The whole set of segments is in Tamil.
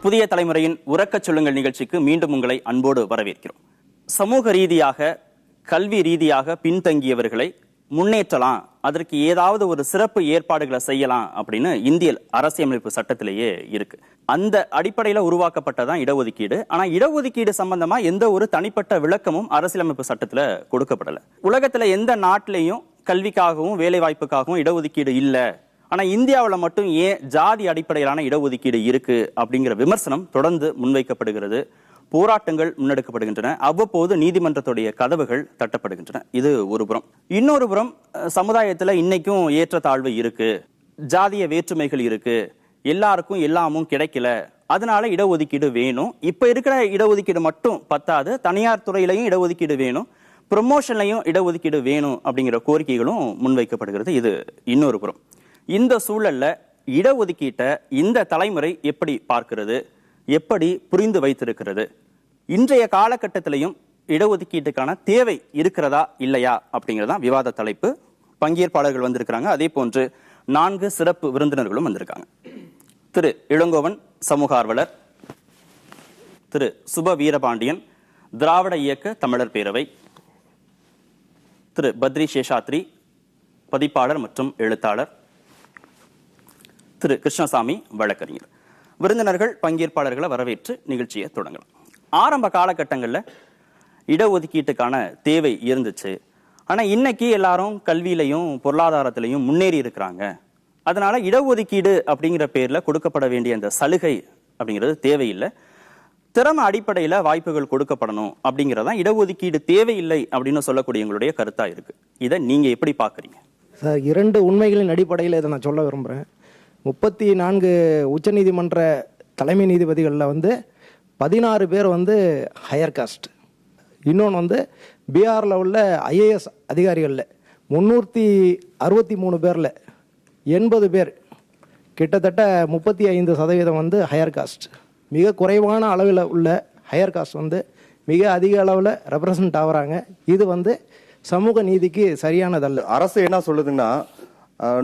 புதிய தலைமுறையின் உறக்கச் சொல்லுங்கள் நிகழ்ச்சிக்கு மீண்டும் உங்களை அன்போடு வரவேற்கிறோம். சமூக ரீதியாக கல்வி ரீதியாக பின்தங்கியவர்களை முன்னேற்றலாம், அதற்கு ஏதாவது ஒரு சிறப்பு ஏற்பாடுகளை செய்யலாம் அப்படின்னு இந்திய அரசியலமைப்பு சட்டத்திலேயே இருக்கு. அந்த அடிப்படையில உருவாக்கப்பட்டதான் இடஒதுக்கீடு. ஆனா இடஒதுக்கீடு சம்பந்தமா எந்த ஒரு தனிப்பட்ட விளக்கமும் அரசியலமைப்பு சட்டத்துல கொடுக்கப்படல. உலகத்துல எந்த நாட்டிலையும் கல்விக்காகவும் வேலை வாய்ப்புக்காகவும் இடஒதுக்கீடு இல்ல, ஆனா இந்தியாவில் மட்டும் ஏன் ஜாதி அடிப்படையிலான இடஒதுக்கீடு இருக்கு அப்படிங்கிற விமர்சனம் தொடர்ந்து முன்வைக்கப்படுகிறது. போராட்டங்கள் முன்னெடுக்கப்படுகின்றன. அவ்வப்போது நீதிமன்றத்துடைய கதவுகள் தட்டப்படுகின்றன. இது ஒரு புறம். இன்னொரு புறம் சமுதாயத்துல இன்னைக்கும் ஏற்றத்தாழ்வு இருக்கு, ஜாதிய வேற்றுமைகள் இருக்கு, எல்லாருக்கும் எல்லாமும் கிடைக்கல, அதனால இடஒதுக்கீடு வேணும். இப்ப இருக்கிற இடஒதுக்கீடு மட்டும் பத்தாது, தனியார் துறையிலையும் இடஒதுக்கீடு வேணும், ப்ரமோஷன்லையும் இடஒதுக்கீடு வேணும் அப்படிங்கிற கோரிக்கைகளும் முன்வைக்கப்படுகிறது. இது இன்னொரு புறம். இந்த சூழல்ல இடஒதுக்கீட்டை இந்த தலைமுறை எப்படி பார்க்கிறது, எப்படி புரிந்து வைத்திருக்கிறது, இன்றைய காலகட்டத்திலையும் இடஒதுக்கீட்டுக்கான தேவை இருக்கிறதா இல்லையா அப்படிங்கிறதா விவாத தலைப்பு. பங்கேற்பாளர்கள் வந்திருக்கிறாங்க. அதே போன்று 4 சிறப்பு விருந்தினர்களும் வந்திருக்காங்க. திரு இளங்கோவன், சமூக ஆர்வலர். திரு சுப வீரபாண்டியன், திராவிட இயக்க தமிழர் பேரவை. திரு பத்ரி சேஷாத்ரி, பதிப்பாளர் மற்றும் எழுத்தாளர். திரு கிருஷ்ணசாமி, வழக்கறிஞர். விருந்தினர்கள் பங்கேற்பாளர்களை வரவேற்று நிகழ்ச்சியை தொடங்கலாம். ஆரம்ப காலகட்டங்களில் இடஒதுக்கீட்டுக்கான தேவை இருந்துச்சு. ஆனால் இன்னைக்கு எல்லாரும் கல்வியிலையும் பொருளாதாரத்திலையும் முன்னேறி இருக்கிறாங்க. அதனால இடஒதுக்கீடு அப்படிங்கிற பேர்ல கொடுக்கப்பட வேண்டிய அந்த சலுகை அப்படிங்கிறது தேவையில்லை, திறமை அடிப்படையில் வாய்ப்புகள் கொடுக்கப்படணும் அப்படிங்கிறதான் இடஒதுக்கீடு தேவையில்லை அப்படின்னு சொல்லக்கூடிய எங்களுடைய கருத்தா இருக்கு. இதை நீங்க எப்படி பாக்குறீங்க சார்? 2 உண்மைகளின் அடிப்படையில் இதை நான் சொல்ல விரும்புகிறேன். 34 உச்சநீதிமன்ற தலைமை நீதிபதிகளில் 16 பேர் ஹையர் காஸ்ட். இன்னொன்று பீகாரில் உள்ள ஐஏஎஸ் அதிகாரிகளில் 363 பேரில் 80 பேர், கிட்டத்தட்ட 35% ஹையர் காஸ்ட். மிக குறைவான அளவில் உள்ள ஹையர் காஸ்ட் மிக அதிக அளவில் ரெப்ரசன்ட் ஆகுறாங்க. இது சமூக நீதிக்கு சரியானதல்ல. அரசு என்ன சொல்லுதுன்னா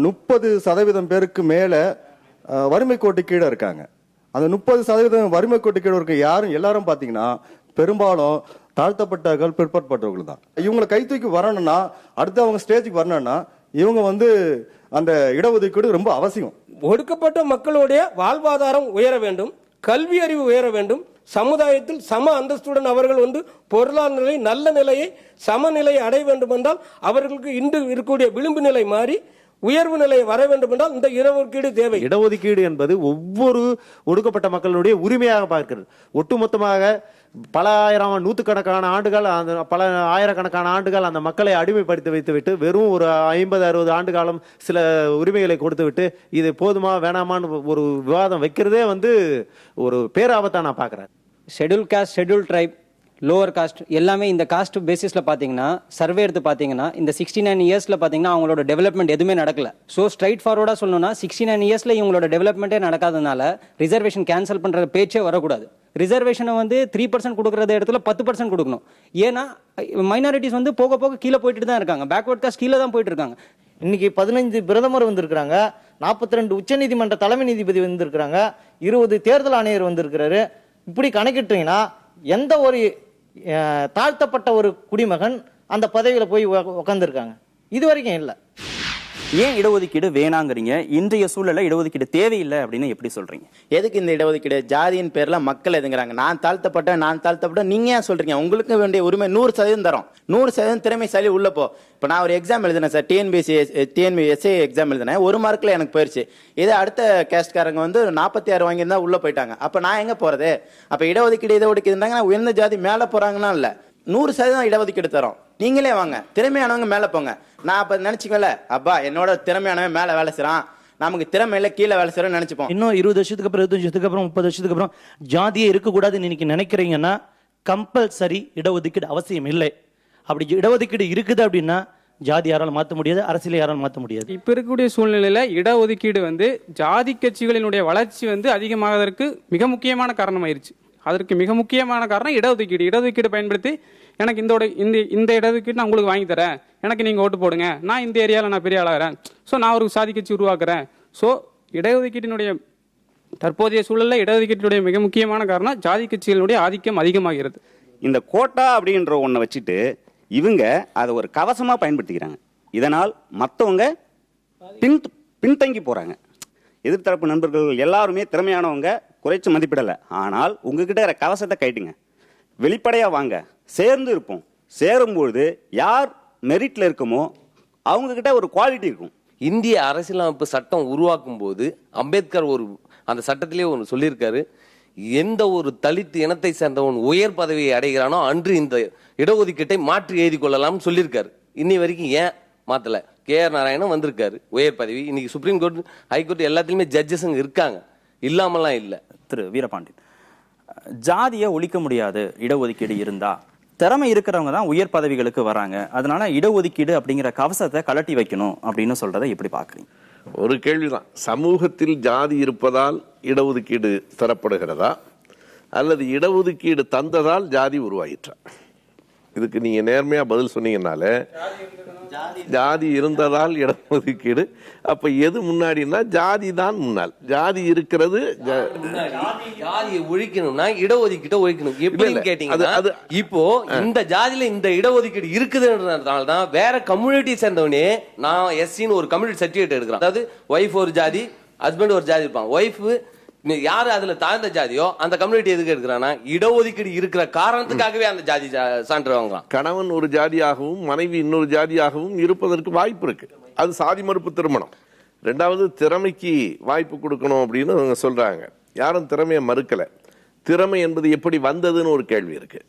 30% பேருக்கு மேல வறுமை கோட்டு கீழே இருக்காங்க. அந்த 30% வறுமை கோட்டு கீழே இருக்க எல்லாரும் பாத்தீங்கன்னா பெரும்பாலும் தாழ்த்தப்பட்டவர்கள், பிற்படுத்தப்பட்டவர்கள் தான். இவங்களை கை தூக்கி வரணும்னா, அடுத்து அவங்க ஸ்டேஜுக்கு வரணும்னா இவங்க அந்த இடஒதுக்கீடு ரொம்ப அவசியம். ஒடுக்கப்பட்ட மக்களுடைய வாழ்வாதாரம் உயர வேண்டும், கல்வி அறிவு உயர வேண்டும், சமுதாயத்தில் சம அந்தஸ்துடன் அவர்கள் பொருளாதார நிலை நல்ல நிலையை சமநிலையை அடைய வேண்டும் என்றால் அவர்களுக்கு இன்று இருக்கக்கூடிய விளிம்பு நிலை மாறி உயர்வு நிலை வர வேண்டும் என்றால் இந்த இடஒதுக்கீடு தேவை. இடஒதுக்கீடு என்பது ஒவ்வொரு ஒடுக்கப்பட்ட மக்களுடைய உரிமையாக பார்க்கிறது. ஒட்டுமொத்தமாக பல ஆயிரம், நூற்றுக்கணக்கான ஆண்டுகள், பல ஆயிரக்கணக்கான ஆண்டுகள் அந்த மக்களை அடிமைப்படுத்தி வைத்துவிட்டு வெறும் ஒரு 50-60 ஆண்டு காலம் சில உரிமைகளை கொடுத்து விட்டு இது போதுமா வேணாமான்னு ஒரு விவாதம் வைக்கிறதே ஒரு பேராபத்தான் நான் பார்க்குறேன். Schedule cost, schedule try, lower cost எல்லாமே இந்த காஸ்ட் பேசிஸில் பார்த்தீங்கன்னா சர்வே எடுத்து பார்த்தீங்கன்னா இந்த 69 இயர்ஸில் பார்த்தீங்கன்னா அவங்களோட டெவலப்மெண்ட் எதுவுமே நடக்கல. ஸோ ஸ்ட்ரைட் ஃபார்வர்டாக சொல்லணும்னா 69 இயர்ஸில் இவங்களோட டெவலப்மெண்ட்டே நடக்காதனால ரிசர்வேஷன் கேன்சல் பண்ணுற பேச்சே வரக்கூடாது. ரிசர்வேஷனை 3% கொடுக்குற இடத்துல 10% கொடுக்கணும். ஏன்னா மைனாரிட்டிஸ் போக போக கீழே போயிட்டு தான் இருக்காங்க, பேக்வர்ட் காஸ்ட் கீழே தான் போயிட்டு இருக்காங்க. இன்னைக்கு 15 பிரதமர் வந்திருக்கிறாங்க, 42 உச்சநீதிமன்ற தலைமை நீதிபதி வந்திருக்கிறாங்க, 20 தேர்தல் ஆணையர் வந்திருக்கிறாரு. இப்படி கணக்கிட்டீங்கன்னா எந்த ஒரு தாழ்த்தப்பட்ட ஒரு குடிமகன் அந்த பதவியில் போய் உட்காந்துருக்காங்க? இது வரைக்கும் இல்லை. ஏன் இடஒதுக்கீடு வேணாங்கிறீங்க? இன்றைய சூழல்ல இடஒதுக்கீடு தேவையில்லை அப்படின்னு எப்படி சொல்றீங்க? எதுக்கு இந்த இடஒதுக்கீடு? ஜாதியின் பேர்ல மக்கள் எதுங்கிறாங்க. நான் தாழ்த்தப்பட்ட நீங்க ஏன் சொல்றீங்க? உங்களுக்கு வேண்டிய உரிமை 100% தரோம். 100% திறமைசாலி உள்ள போ. இப்போ நான் ஒரு எக்ஸாம் எழுதினேன் சார், டிஎன்பிஎஸ்சி எக்ஸாம் எழுதினேன், 1 மார்க்ல எனக்கு போயிடுச்சு. இதே அடுத்த கேஸ்ட்காரங்க 46 வாங்கியிருந்தா உள்ள போயிட்டாங்க. அப்ப நான் எங்க போறது? அப்ப இடஒதுக்கீடு இதை ஒதுக்கியிருந்தாங்க, உயர்ந்த ஜாதி மேல போறாங்கன்னா இல்ல, 100% இடஒதுக்கீடு தரோம். நீங்களே வாங்க, திறமையானவங்க மேல போங்க. நான் அப்ப நினைச்சுக்கல, அப்பா என்னோட திறமையானவன் மேல வேலை செய்யறான், நமக்கு திறமை இல்ல கீழே வேலை செய்யறோம்னு நினைச்சுப்போம். இன்னும் 20 வருஷத்துக்கு அப்புறம், 25 வருஷத்துக்கு அப்புறம், 30 வருஷத்துக்கு அப்புறம் ஜாதியே இருக்கக்கூடாதுன்னு இன்னைக்கு நினைக்கிறீங்கன்னா கம்பல்சரி இடஒதுக்கீடு அவசியம் இல்லை. அப்படி இடஒதுக்கீடு இருக்குது அப்படின்னா ஜாதி யாராலும் மாற்ற முடியாது, அரசியலை யாராலும் மாற்ற முடியாது. இப்ப இருக்கக்கூடிய சூழ்நிலையில இடஒதுக்கீடு ஜாதி கட்சிகளினுடைய வளர்ச்சி அதிகமாவதற்கு மிக முக்கியமான காரணமாயிருச்சு. அதற்கு மிக முக்கியமான காரணம் இடஒதுக்கீடு. இடஒதுக்கீடு பயன்படுத்தி எனக்கு இந்த இடஒதுக்கீடு நான் உங்களுக்கு வாங்கி தரேன், எனக்கு நீங்கள் ஓட்டு போடுங்க, நான் இந்த ஏரியாவில் நான் பெரிய ஆளாகிறேன், ஸோ நான் ஒரு சாதி கட்சி உருவாக்குறேன். ஸோ இடஒதுக்கீட்டினுடைய தற்போதைய சூழலில் இடஒதுக்கீட்டுடைய மிக முக்கியமான காரணம் ஜாதி கட்சிகளுடைய ஆதிக்கம் அதிகமாகிறது. இந்த கோட்டா அப்படின்ற ஒன்றை வச்சுட்டு இவங்க அதை ஒரு கவசமாக பயன்படுத்திக்கிறாங்க. இதனால் மற்றவங்க பின்தங்கி போகிறாங்க. எதிர்த்தரப்பு நண்பர்கள் எல்லாருமே திறமையானவங்க, குறைச்சி மதிப்பிடலை. ஆனால் உங்ககிட்ட இருக்கிற கவசத்தை கைட்டுங்க, வெளிப்படையாக வாங்க, சேர்ந்து இருப்போம். சேரும்பொழுது யார் மெரிட்ல இருக்குமோ அவங்க கிட்ட ஒரு குவாலிட்டி இருக்கும். இந்திய அரசியலமைப்பு சட்டம் உருவாக்கும் போது அம்பேத்கர் அந்த சட்டத்திலே ஒன்று சொல்லியிருக்காரு, எந்த ஒரு தலித் இனத்தை சேர்ந்தவன் உயர் பதவியை அடைகிறானோ அன்று இந்த இடஒதுக்கீட்டை மாற்றி எழுதி கொள்ளலாம்னு சொல்லியிருக்காரு. இன்னி வரைக்கும் ஏன் மாத்தல? KR நாராயணன் வந்திருக்காரு, உயர் பதவி. இன்னைக்கு சுப்ரீம் கோர்ட், ஹைகோர்ட் எல்லாத்துலயுமே ஜட்ஜஸ் இருக்காங்க, இல்லாமலாம் இல்லை. திரு வீரபாண்டியன், ஜாதியை ஒழிக்க முடியாது இடஒதுக்கீடு இருந்தா. திறமை இருக்கிறவங்க தான் உயர் பதவிகளுக்கு வராங்க. அதனால இடஒதுக்கீடு அப்படிங்கிற கவசத்தை கலட்டி வைக்கணும் அப்படின்னு சொல்றதை எப்படி பாக்குறீங்க? ஒரு கேள்விதான். சமூகத்தில் ஜாதி இருப்பதால் இடஒதுக்கீடு தரப்படுகிறதா, அல்லது இடஒதுக்கீடு தந்ததால் ஜாதி உருவாயிற்றா? இதுக்கு நீங்க நேர்மையா பதில் சொன்னீங்கன்னால ஜாதி இருந்ததால் இடஒதுக்கீடு, அப்ப எது முன்னாடினா ஜாதி தான் முன்னால். ஜாதி இருக்கிறது. ஜாதியை ஒழிக்கணும்னா இடஒதுக்கீட்டை ஒழிக்கணும். எப்படின்னு கேட்டீங்கன்னா, இப்போ இந்த ஜாதியில இந்த இடஒதுக்கீடு இருக்குதுன்றதுனால தான் வேற கம்யூனிட்டி சேர்ந்தவனே நான் SC ஒரு கம்யூனிட்டி சர்டிபிகேட் எடுக்கிறான். அதாவது ஒய்ஃப் ஒரு ஜாதி, ஹஸ்பண்ட் ஒரு ஜாதி இருப்பான். ஒய்ஃப் யாரு அதுல தாழ்ந்த ஜாதியோ அந்த கம்யூனிட்டி எதுக்கு எடுக்கிறானா, இடஒதுக்கீடு இருக்கிற காரணத்துக்காகவே அந்த ஜாதி சான்று வாங்கலாம். கணவன் ஒரு ஜாதியாகவும் மனைவி இன்னொரு ஜாதியாகவும் இருப்பதற்கு வாய்ப்பு இருக்கு. அது சாதி மறுப்பு திருமணம். ரெண்டாவது, திறமைக்கு வாய்ப்பு கொடுக்கணும் அப்படின்னு அவங்க சொல்றாங்க. யாரும் திறமையை மறுக்கல. திறமை என்பது எப்படி வந்ததுன்னு ஒரு கேள்வி இருக்கு.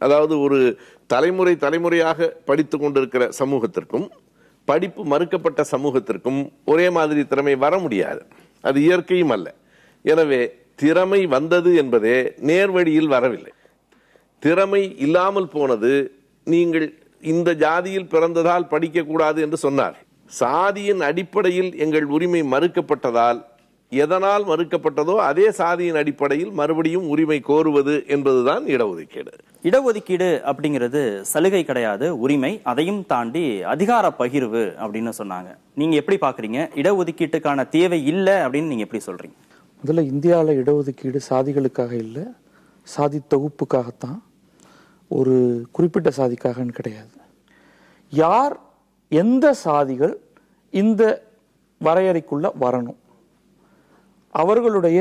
அதாவது ஒரு தலைமுறையாக படித்து கொண்டிருக்கிற சமூகத்திற்கும் படிப்பு மறுக்கப்பட்ட சமூகத்திற்கும் ஒரே மாதிரி திறமை வர முடியாது. அது இயற்கையும் அல்ல. எனவே திறமை வந்தது என்பதே நேர்வழியில் வரவில்லை. திறமை இல்லாமல் போனது, நீங்கள் இந்த ஜாதியில் பிறந்ததால் படிக்க கூடாது என்று சொன்னார். சாதியின் அடிப்படையில் எங்கள் உரிமை மறுக்கப்பட்டதால் எதனால் மறுக்கப்பட்டதோ அதே சாதியின் அடிப்படையில் மறுபடியும் உரிமை கோருவது என்பதுதான் இடஒதுக்கீடு. இடஒதுக்கீடு அப்படிங்கிறது சலுகை கிடையாது, உரிமை. அதையும் தாண்டி அதிகார பகிர்வு அப்படின்னு சொன்னாங்க. நீங்க எப்படி பாக்குறீங்க? இடஒதுக்கீட்டுக்கான தேவை இல்லை அப்படின்னு நீங்க எப்படி சொல்றீங்க? முதல்ல இந்தியாவில் இடஒதுக்கீடு சாதிகளுக்காக இல்லை, சாதி தொகுப்புக்காகத்தான். ஒரு குறிப்பிட்ட சாதிக்காகன்னு கிடையாது. யார் எந்த சாதிகள் இந்த வரையறைக்குள்ள வரணும், அவர்களுடைய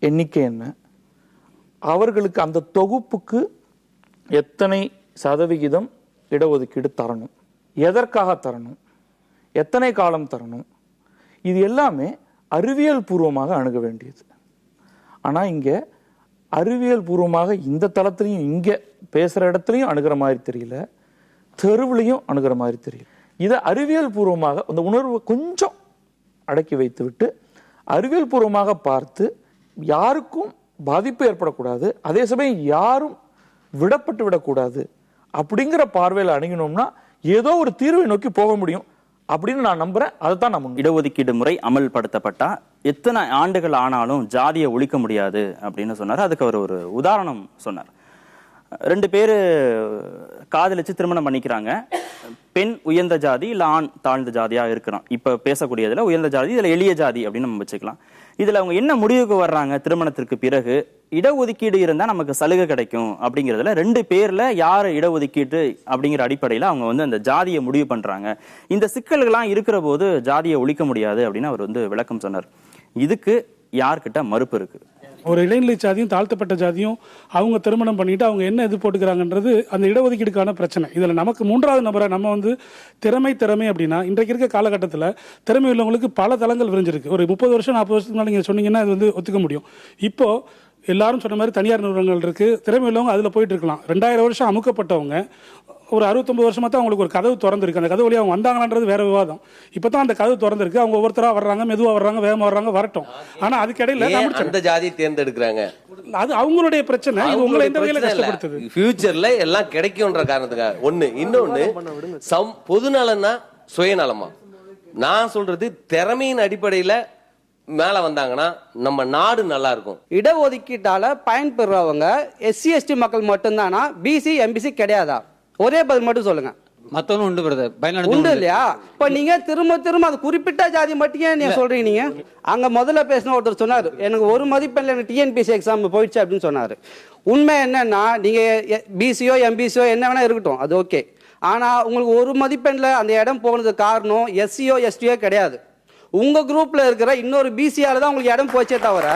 எண்ணிக்கை என்ன, அவர்களுக்கு அந்த தொகுப்புக்கு எத்தனை சதவிகிதம் இடஒதுக்கீடு தரணும், எதற்காக தரணும், எத்தனை காலம் தரணும், இது எல்லாமே அறிவியல் பூர்வமாக அணுக வேண்டியது. ஆனால் இங்கே அறிவியல் பூர்வமாக இந்த தளத்திலையும் இங்கே பேசுகிற இடத்துலையும் அணுகிற மாதிரி தெரியல, தெருவுலையும் அணுகிற மாதிரி தெரியல. இதை அறிவியல் பூர்வமாக அந்த உணர்வை கொஞ்சம் அடக்கி வைத்து விட்டு அறிவியல் பூர்வமாக பார்த்து யாருக்கும் பாதிப்பு ஏற்படக்கூடாது, அதே சமயம் யாரும் விடப்பட்டு விடக்கூடாது அப்படிங்கிற பார்வையில் அணுகினோம்னா ஏதோ ஒரு தீர்வை நோக்கி போக முடியும் அப்படின்னு நான் நம்புறேன். அதுதான் நம்ம இடஒதுக்கீடு முறை அமல்படுத்தப்பட்டா எத்தனை ஆண்டுகள் ஆனாலும் ஜாதியை ஒழிக்க முடியாது அப்படின்னு சொன்னார். அதுக்கு அவர் ஒரு உதாரணம் சொன்னார். 2 பேரு காதலிச்சு திருமணம் பண்ணிக்கிறாங்க. பெண் உயர்ந்த ஜாதி இல்ல ஆண் தாழ்ந்த ஜாதியா இருக்கிறான். இப்ப பேசக்கூடியதுல உயர்ந்த ஜாதி, இதுல எளிய ஜாதி அப்படின்னு நம்ம வச்சுக்கலாம். இதுல அவங்க என்ன முடிவுக்கு வர்றாங்க? திருமணத்திற்கு பிறகு இடஒதுக்கீடு இருந்தா நமக்கு சலுகை கிடைக்கும் அப்படிங்கிறதுல 2 பேர்ல யாரு இடஒதுக்கீடு அப்படிங்கிற அடிப்படையில அவங்க அந்த ஜாதியை முடிவு பண்றாங்க. இந்த சிக்கல்கள்லாம் இருக்கிற போது ஜாதியை ஒழிக்க முடியாது அப்படின்னு அவர் விளக்கம் சொன்னார். இதுக்கு யார்கிட்ட மறுப்பு இருக்கு? ஒரு இடைநிலை ஜாதியும் தாழ்த்தப்பட்ட ஜாதியும் அவங்க திருமணம் பண்ணிட்டு அவங்க என்ன இது போட்டுக்கிறாங்கன்றது அந்த இடஒதுக்கீடுக்கான பிரச்சனை. இதுல நமக்கு 3வது நபரை நம்ம திறமை அப்படின்னா இன்றைக்கு இருக்க காலகட்டத்தில் திறமை உள்ளவங்களுக்கு பல தளங்கள் விரிஞ்சிருக்கு. ஒரு 30 வருஷம் 40 வருஷத்துக்கு முன்னாடி நீங்க சொன்னீங்கன்னா அது ஒத்துக்க முடியும். இப்போ எல்லாரும் சொன்ன மாதிரி தனியார் நிறுவனங்கள் இருக்கு, திறமை உள்ளவங்க அதுல போயிட்டு இருக்கலாம். 2000 வருஷம் அமுக்கப்பட்டவங்க ஒரு 69 வருஷமா தான் அவங்களுக்கு ஒரு கதவு திறந்திருக்கு. அந்த கதவு வழியாக அவங்க வந்தாங்களான்றது வேற விவாதம். இப்பதான் அந்த கதவு திறந்திருக்கு. அவங்க ஒவ்வொருத்தரா வர்றாங்க, மெதுவா வர்றாங்க, வேகமா வர்றாங்க, வரட்டும். ஆனா அதுக்கு இடையில அந்த ஜாதியை தேர்ந்தெடுக்கிறாங்க, அது அவங்களுடைய பிரச்சனை. இது உங்களை எந்த வகையில கஷ்டப்படுத்துது? ஃபியூச்சர்ல எல்லாம் கிடைக்கும்ன்ற காரணத்துக்காக ஒண்ணு. இன்னொன்னு, பொதுநலன்னா சுயநலமா? நான் சொல்றது திறமையின் அடிப்படையில மேல வந்தாங்கன்னா நம்ம நாடு நல்லா இருக்கும். இடஒதுக்கீட்டால பயன்பெறுறவங்க SC ST மக்கள் மட்டும்தானா? BC MBC கிடையாதா? ஒரே பதில் மட்டும் சொல்லுங்க. மத்தவனும் உண்டு பிரதர், பயனாளி உண்டு இல்லையா? இப்ப நீங்க திரும்ப திரும்ப அது குறிப்பிட்ட ஜாதி மட்டும் ஏன் நீங்க சொல்றீங்க? நீங்க அங்க முதல்ல பேசின ஒருத்தர் சொன்னாரு, எனக்கு ஒரு மதிப்பெண்ல எனக்கு டிஎன்பிஎஸ்சி எக்ஸாம் போயிடுச்சு அப்படின்னு சொன்னாரு. உண்மை என்னன்னா, நீங்க பிசியோ எம்பிசியோ என்ன வேணா இருக்கட்டும், அது ஓகே. ஆனா உங்களுக்கு ஒரு மதிப்பெண்ல அந்த இடம் போனதுக்கு காரணம் எஸ்சியோ எஸ்டியோ கிடையாது. உங்க குரூப்ல இருக்கிற இன்னொரு பிசியால தான் உங்களுக்கு இடம் போச்சே தவிர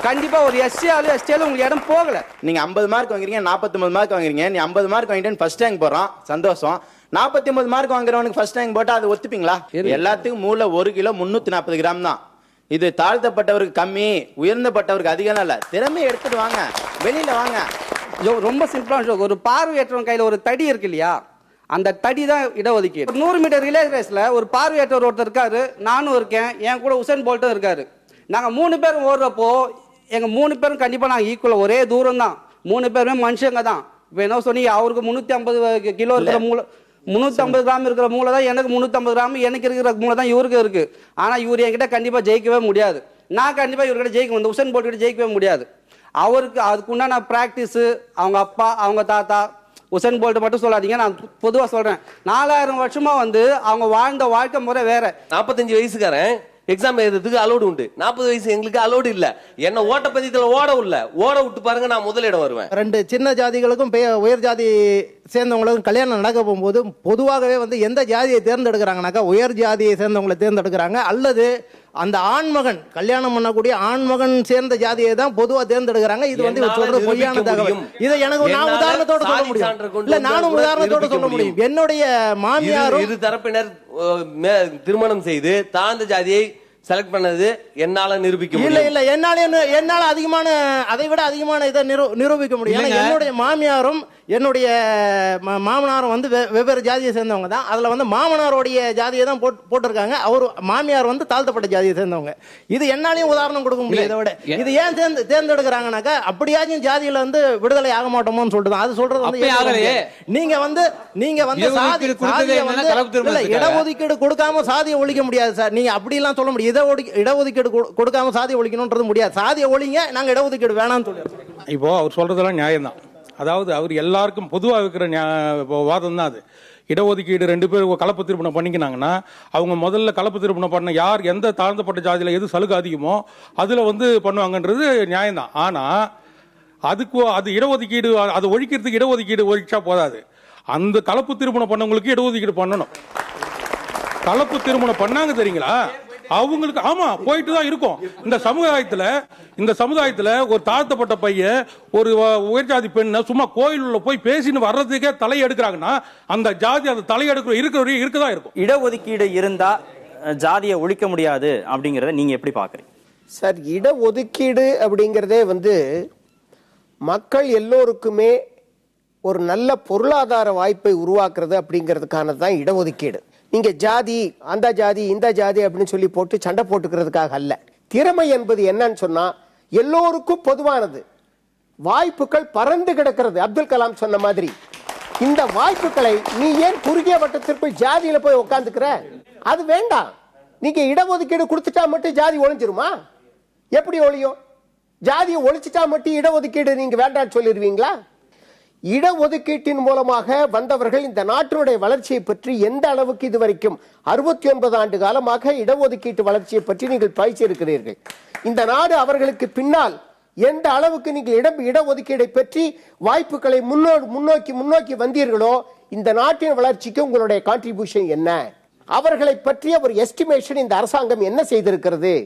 கண்டிப்பா ஒரு எஸ்சியால எஸ்டியால உங்களுக்கு இடம் போகல. நீங்க 50 மார்க் வாங்குறீங்க, 49 மார்க் வாங்குறீங்க, நீ 50 மார்க் வாங்கிட்டு ஃபர்ஸ்ட் ரேங்க் போறான், சந்தோஷம். 49 மார்க் வாங்குறவனுக்கு ஃபர்ஸ்ட் ரேங்க் போட்டா அது ஒத்துப்பீங்களா? எல்லாத்துக்கும் மூளை 1 கிலோ 340 கிராம் தான். இது தாழ்த்தப்பட்டவருக்கு கம்மி, உயர்ந்தப்பட்டவருக்கு அதிகம் இல்ல. திறமையை எடுத்துட்டு வாங்க, வெளியில வாங்க. ரொம்ப சிம்பிளான ஜோக். ஒரு பார்வையற்றவன் கையில ஒரு தடி இருக்கு இல்லையா, அந்த தடி தான் இடஒதுக்கீடு. 100 மீட்டர் ரிலே ரேஸ்ல ஒரு பார்வையற்றவர் ஒருத்தர் இருக்காரு, நானும் இருக்கேன், என் கூட உசேன் போல்ட்டும் இருக்காரு. நாங்க 3 பேரும் ஓடுறப்போ எங்க 3 பேரும் கண்டிப்பா நாங்க ஈக்குவல், ஒரே தூரம் தான், 3 பேருமே மனுஷங்க தான். இப்ப என்ன சொன்னீங்க, அவருக்கு 350 கிலோ இருக்கிற மூளை, 350 கிராம் இருக்கிற மூளை தான் எனக்கு, 350 கிராம் எனக்கு இருக்கிற மூளை தான் இவருக்கு இருக்கு. ஆனா இவர் என்கிட்ட கண்டிப்பா ஜெயிக்கவே முடியாது. நான் கண்டிப்பா இவர்கிட்ட ஜெயிக்க முடியாது, உசேன் போல்ட் கிட்ட ஜெயிக்கவே முடியாது. அவருக்கு அதுக்குண்டான பிராக்டிஸ், அவங்க அப்பா அவங்க தாத்தா, உசேன் போல்ட் மட்டும் சொல்லாதீங்க, நான் பொதுவா சொல்றேன். 4000 வருஷமா அவங்க வாழ்ந்த வாழ்க்கை முறை வேற. 45 வயசுக்காரன் எக்ஸாம் எழுதுறதுக்கு அலோடு உண்டு, 40 வயசு எங்களுக்கு அலோடு இல்ல. என்ன ஓட்டப்பந்தயத்துல ஓட விட்டு பாருங்க, நான் முதலிடம் வருவேன். 2 சின்ன ஜாதிகளுக்கும் உயர் ஜாதி சேர்ந்தவங்களுக்கும் கல்யாணம் நடக்க போகும்போது பொதுவாகவே எந்த ஜாதியை தேர்ந்தெடுக்கிறாங்கனாக்கா உயர் ஜாதியை சேர்ந்தவங்களை தேர்ந்தெடுக்கிறாங்க, அல்லது அந்த ஆண்மகன் கல்யாணம் பண்ணக்கூடிய ஆண்மகன் சேர்ந்த ஜாதியை தான் பொதுவா தேர்ந்தெடுக்கிறாங்க. இது சொல்றது பொய்யான தகவல். இதை எனக்கு நான் உதாரணத்தோட சொல்ல முடியும். இல்ல, நானும் உதாரணத்தோட சொல்ல முடியும். என்னுடைய மாமியாரும் இரு தரப்பினர் திருமணம் செய்து தாழ்ந்த ஜாதியை செலக்ட் பண்ணது என்னால நிரூபிக்க முடியும். இல்ல என்னால அதிகமான, அதை விட அதிகமான இதை நிரூபிக்க முடியும். என்னுடைய மாமியாரும் என்னுடைய மாமனாரும் வெவ்வேறு ஜாதியை சேர்ந்தவங்க தான். அதுல மாமனாருடைய ஜாதியை தான் போட்டிருக்காங்க. அவர் மாமியார் தாழ்த்தப்பட்ட ஜாதியை சேர்ந்தவங்க. இது என்னாலையும் உதாரணம் கொடுக்க முடியும். இதை விட இது ஏன் தேர்ந்தெடுக்கிறாங்கனாக்கா அப்படியாச்சும் ஜாதியில விடுதலை ஆக மாட்டோமோன்னு சொல்லிட்டு தான். அது சொல்றது நீங்க இடஒதுக்கீடு கொடுக்காம சாதியை ஒழிக்க முடியாது சார். நீங்க அப்படி எல்லாம் சொல்ல முடியும். இடஒதுக்கீடு கொடுக்காம சாதியை ஒழிக்கணும்ன்றது முடியாது. சாதியை ஒழிங்க, நாங்க இடஒதுக்கீடு வேணாம்னு சொல்லுவோம். இப்போ அவர் சொல்றதெல்லாம் நியாயம் தான். அதாவது அவர் எல்லாருக்கும் பொதுவாக இருக்கிற வாதம் தான் அது. இடஒதுக்கீடு 2 பேர் கலப்பு திருமணம் பண்ணிக்கினாங்கன்னா அவங்க முதல்ல கலப்பு திருமணம் பண்ண யார் எந்த தாழ்ந்தப்பட்ட ஜாதியில எது சலுகை அதிகமோ அதுல பண்ணுவாங்கன்றது நியாயம்தான். ஆனா அது இடஒதுக்கீடு, அதை ஒழிக்கிறதுக்கு இடஒதுக்கீடு ஒழிச்சா போதாது. அந்த கலப்பு திருமணம் பண்ணவங்களுக்கு இடஒதுக்கீடு பண்ணணும். கலப்பு திருமணம் பண்ணாங்க தெரியுங்களா, அவங்களுக்கு ஆமா போயிட்டு தான் இருக்கும். இந்த சமுதாயத்துல ஒரு தாழ்த்தப்பட்ட பையன் ஒரு உயர்ஜாதி பெண்ணை சும்மா கோயிலுள்ள போய் பேசின்னு வர்றதுக்கே தலையெடுக்கிறாங்கன்னா அந்த ஜாதி அந்த தலையெடுக்கிற இருக்கதான் இருக்கும். இடஒதுக்கீடு இருந்தா ஜாதியை ஒழிக்க முடியாது அப்படிங்கறத நீங்க எப்படி பாக்குறீங்க சார்? இடஒதுக்கீடு அப்படிங்கறதே மக்கள் எல்லோருக்குமே ஒரு நல்ல பொருளாதார வாய்ப்பை உருவாக்குறது அப்படிங்கிறதுக்கான தான் இடஒதுக்கீடு. நீங்க ஜாதி, அந்த ஜாதி, இந்த ஜாதி அப்படின்னு சொல்லி போட்டு சண்டை போட்டுக்கிறதுக்காக அல்ல. திறமை என்பது என்னன்னு சொன்னா எல்லோருக்கும் பொதுவானது. வாய்ப்புகள் பறந்து கிடக்கிறது. அப்துல் கலாம் சொன்ன மாதிரி இந்த வாய்ப்புகளை நீ ஏன் குறுகிய வட்டத்திற்குள் ஜாதியில போய் உட்காந்துக்கிற? அது வேண்டாம். நீங்க இடஒதுக்கீடு கொடுத்துட்டா மட்டும் ஜாதி ஒழிஞ்சிருமா? எப்படி ஒழியும்? ஜாதியை ஒழிச்சிட்டா மட்டும் இடஒதுக்கீடு நீங்க வேண்டாம்னு சொல்லிடுவீங்களா? இடஒதுக்கீட்டின் மூலமாக வந்தவர்கள் இந்த நாட்டினுடைய வளர்ச்சியை பற்றி எந்த அளவுக்கு இதுவரைக்கும் 69 ஆண்டு காலமாக இடஒதுக்கீட்டு வளர்ச்சியை பற்றி நீங்கள் பேசியிருக்கிறீர்கள். இந்த நாடு அவர்களுக்கு பின்னால் எந்த அளவுக்கு நீங்கள் இடஒதுக்கீடை பற்றி வாய்ப்புகளை முன்னோக்கி வந்தீர்களோ இந்த நாட்டின் வளர்ச்சிக்கு உங்களுடைய கான்ட்ரிபியூஷன் என்ன? அவர்களை பற்றிய ஒரு எஸ்டிமேஷன் இந்த அரசாங்கம் என்ன செய்திருக்கிறது?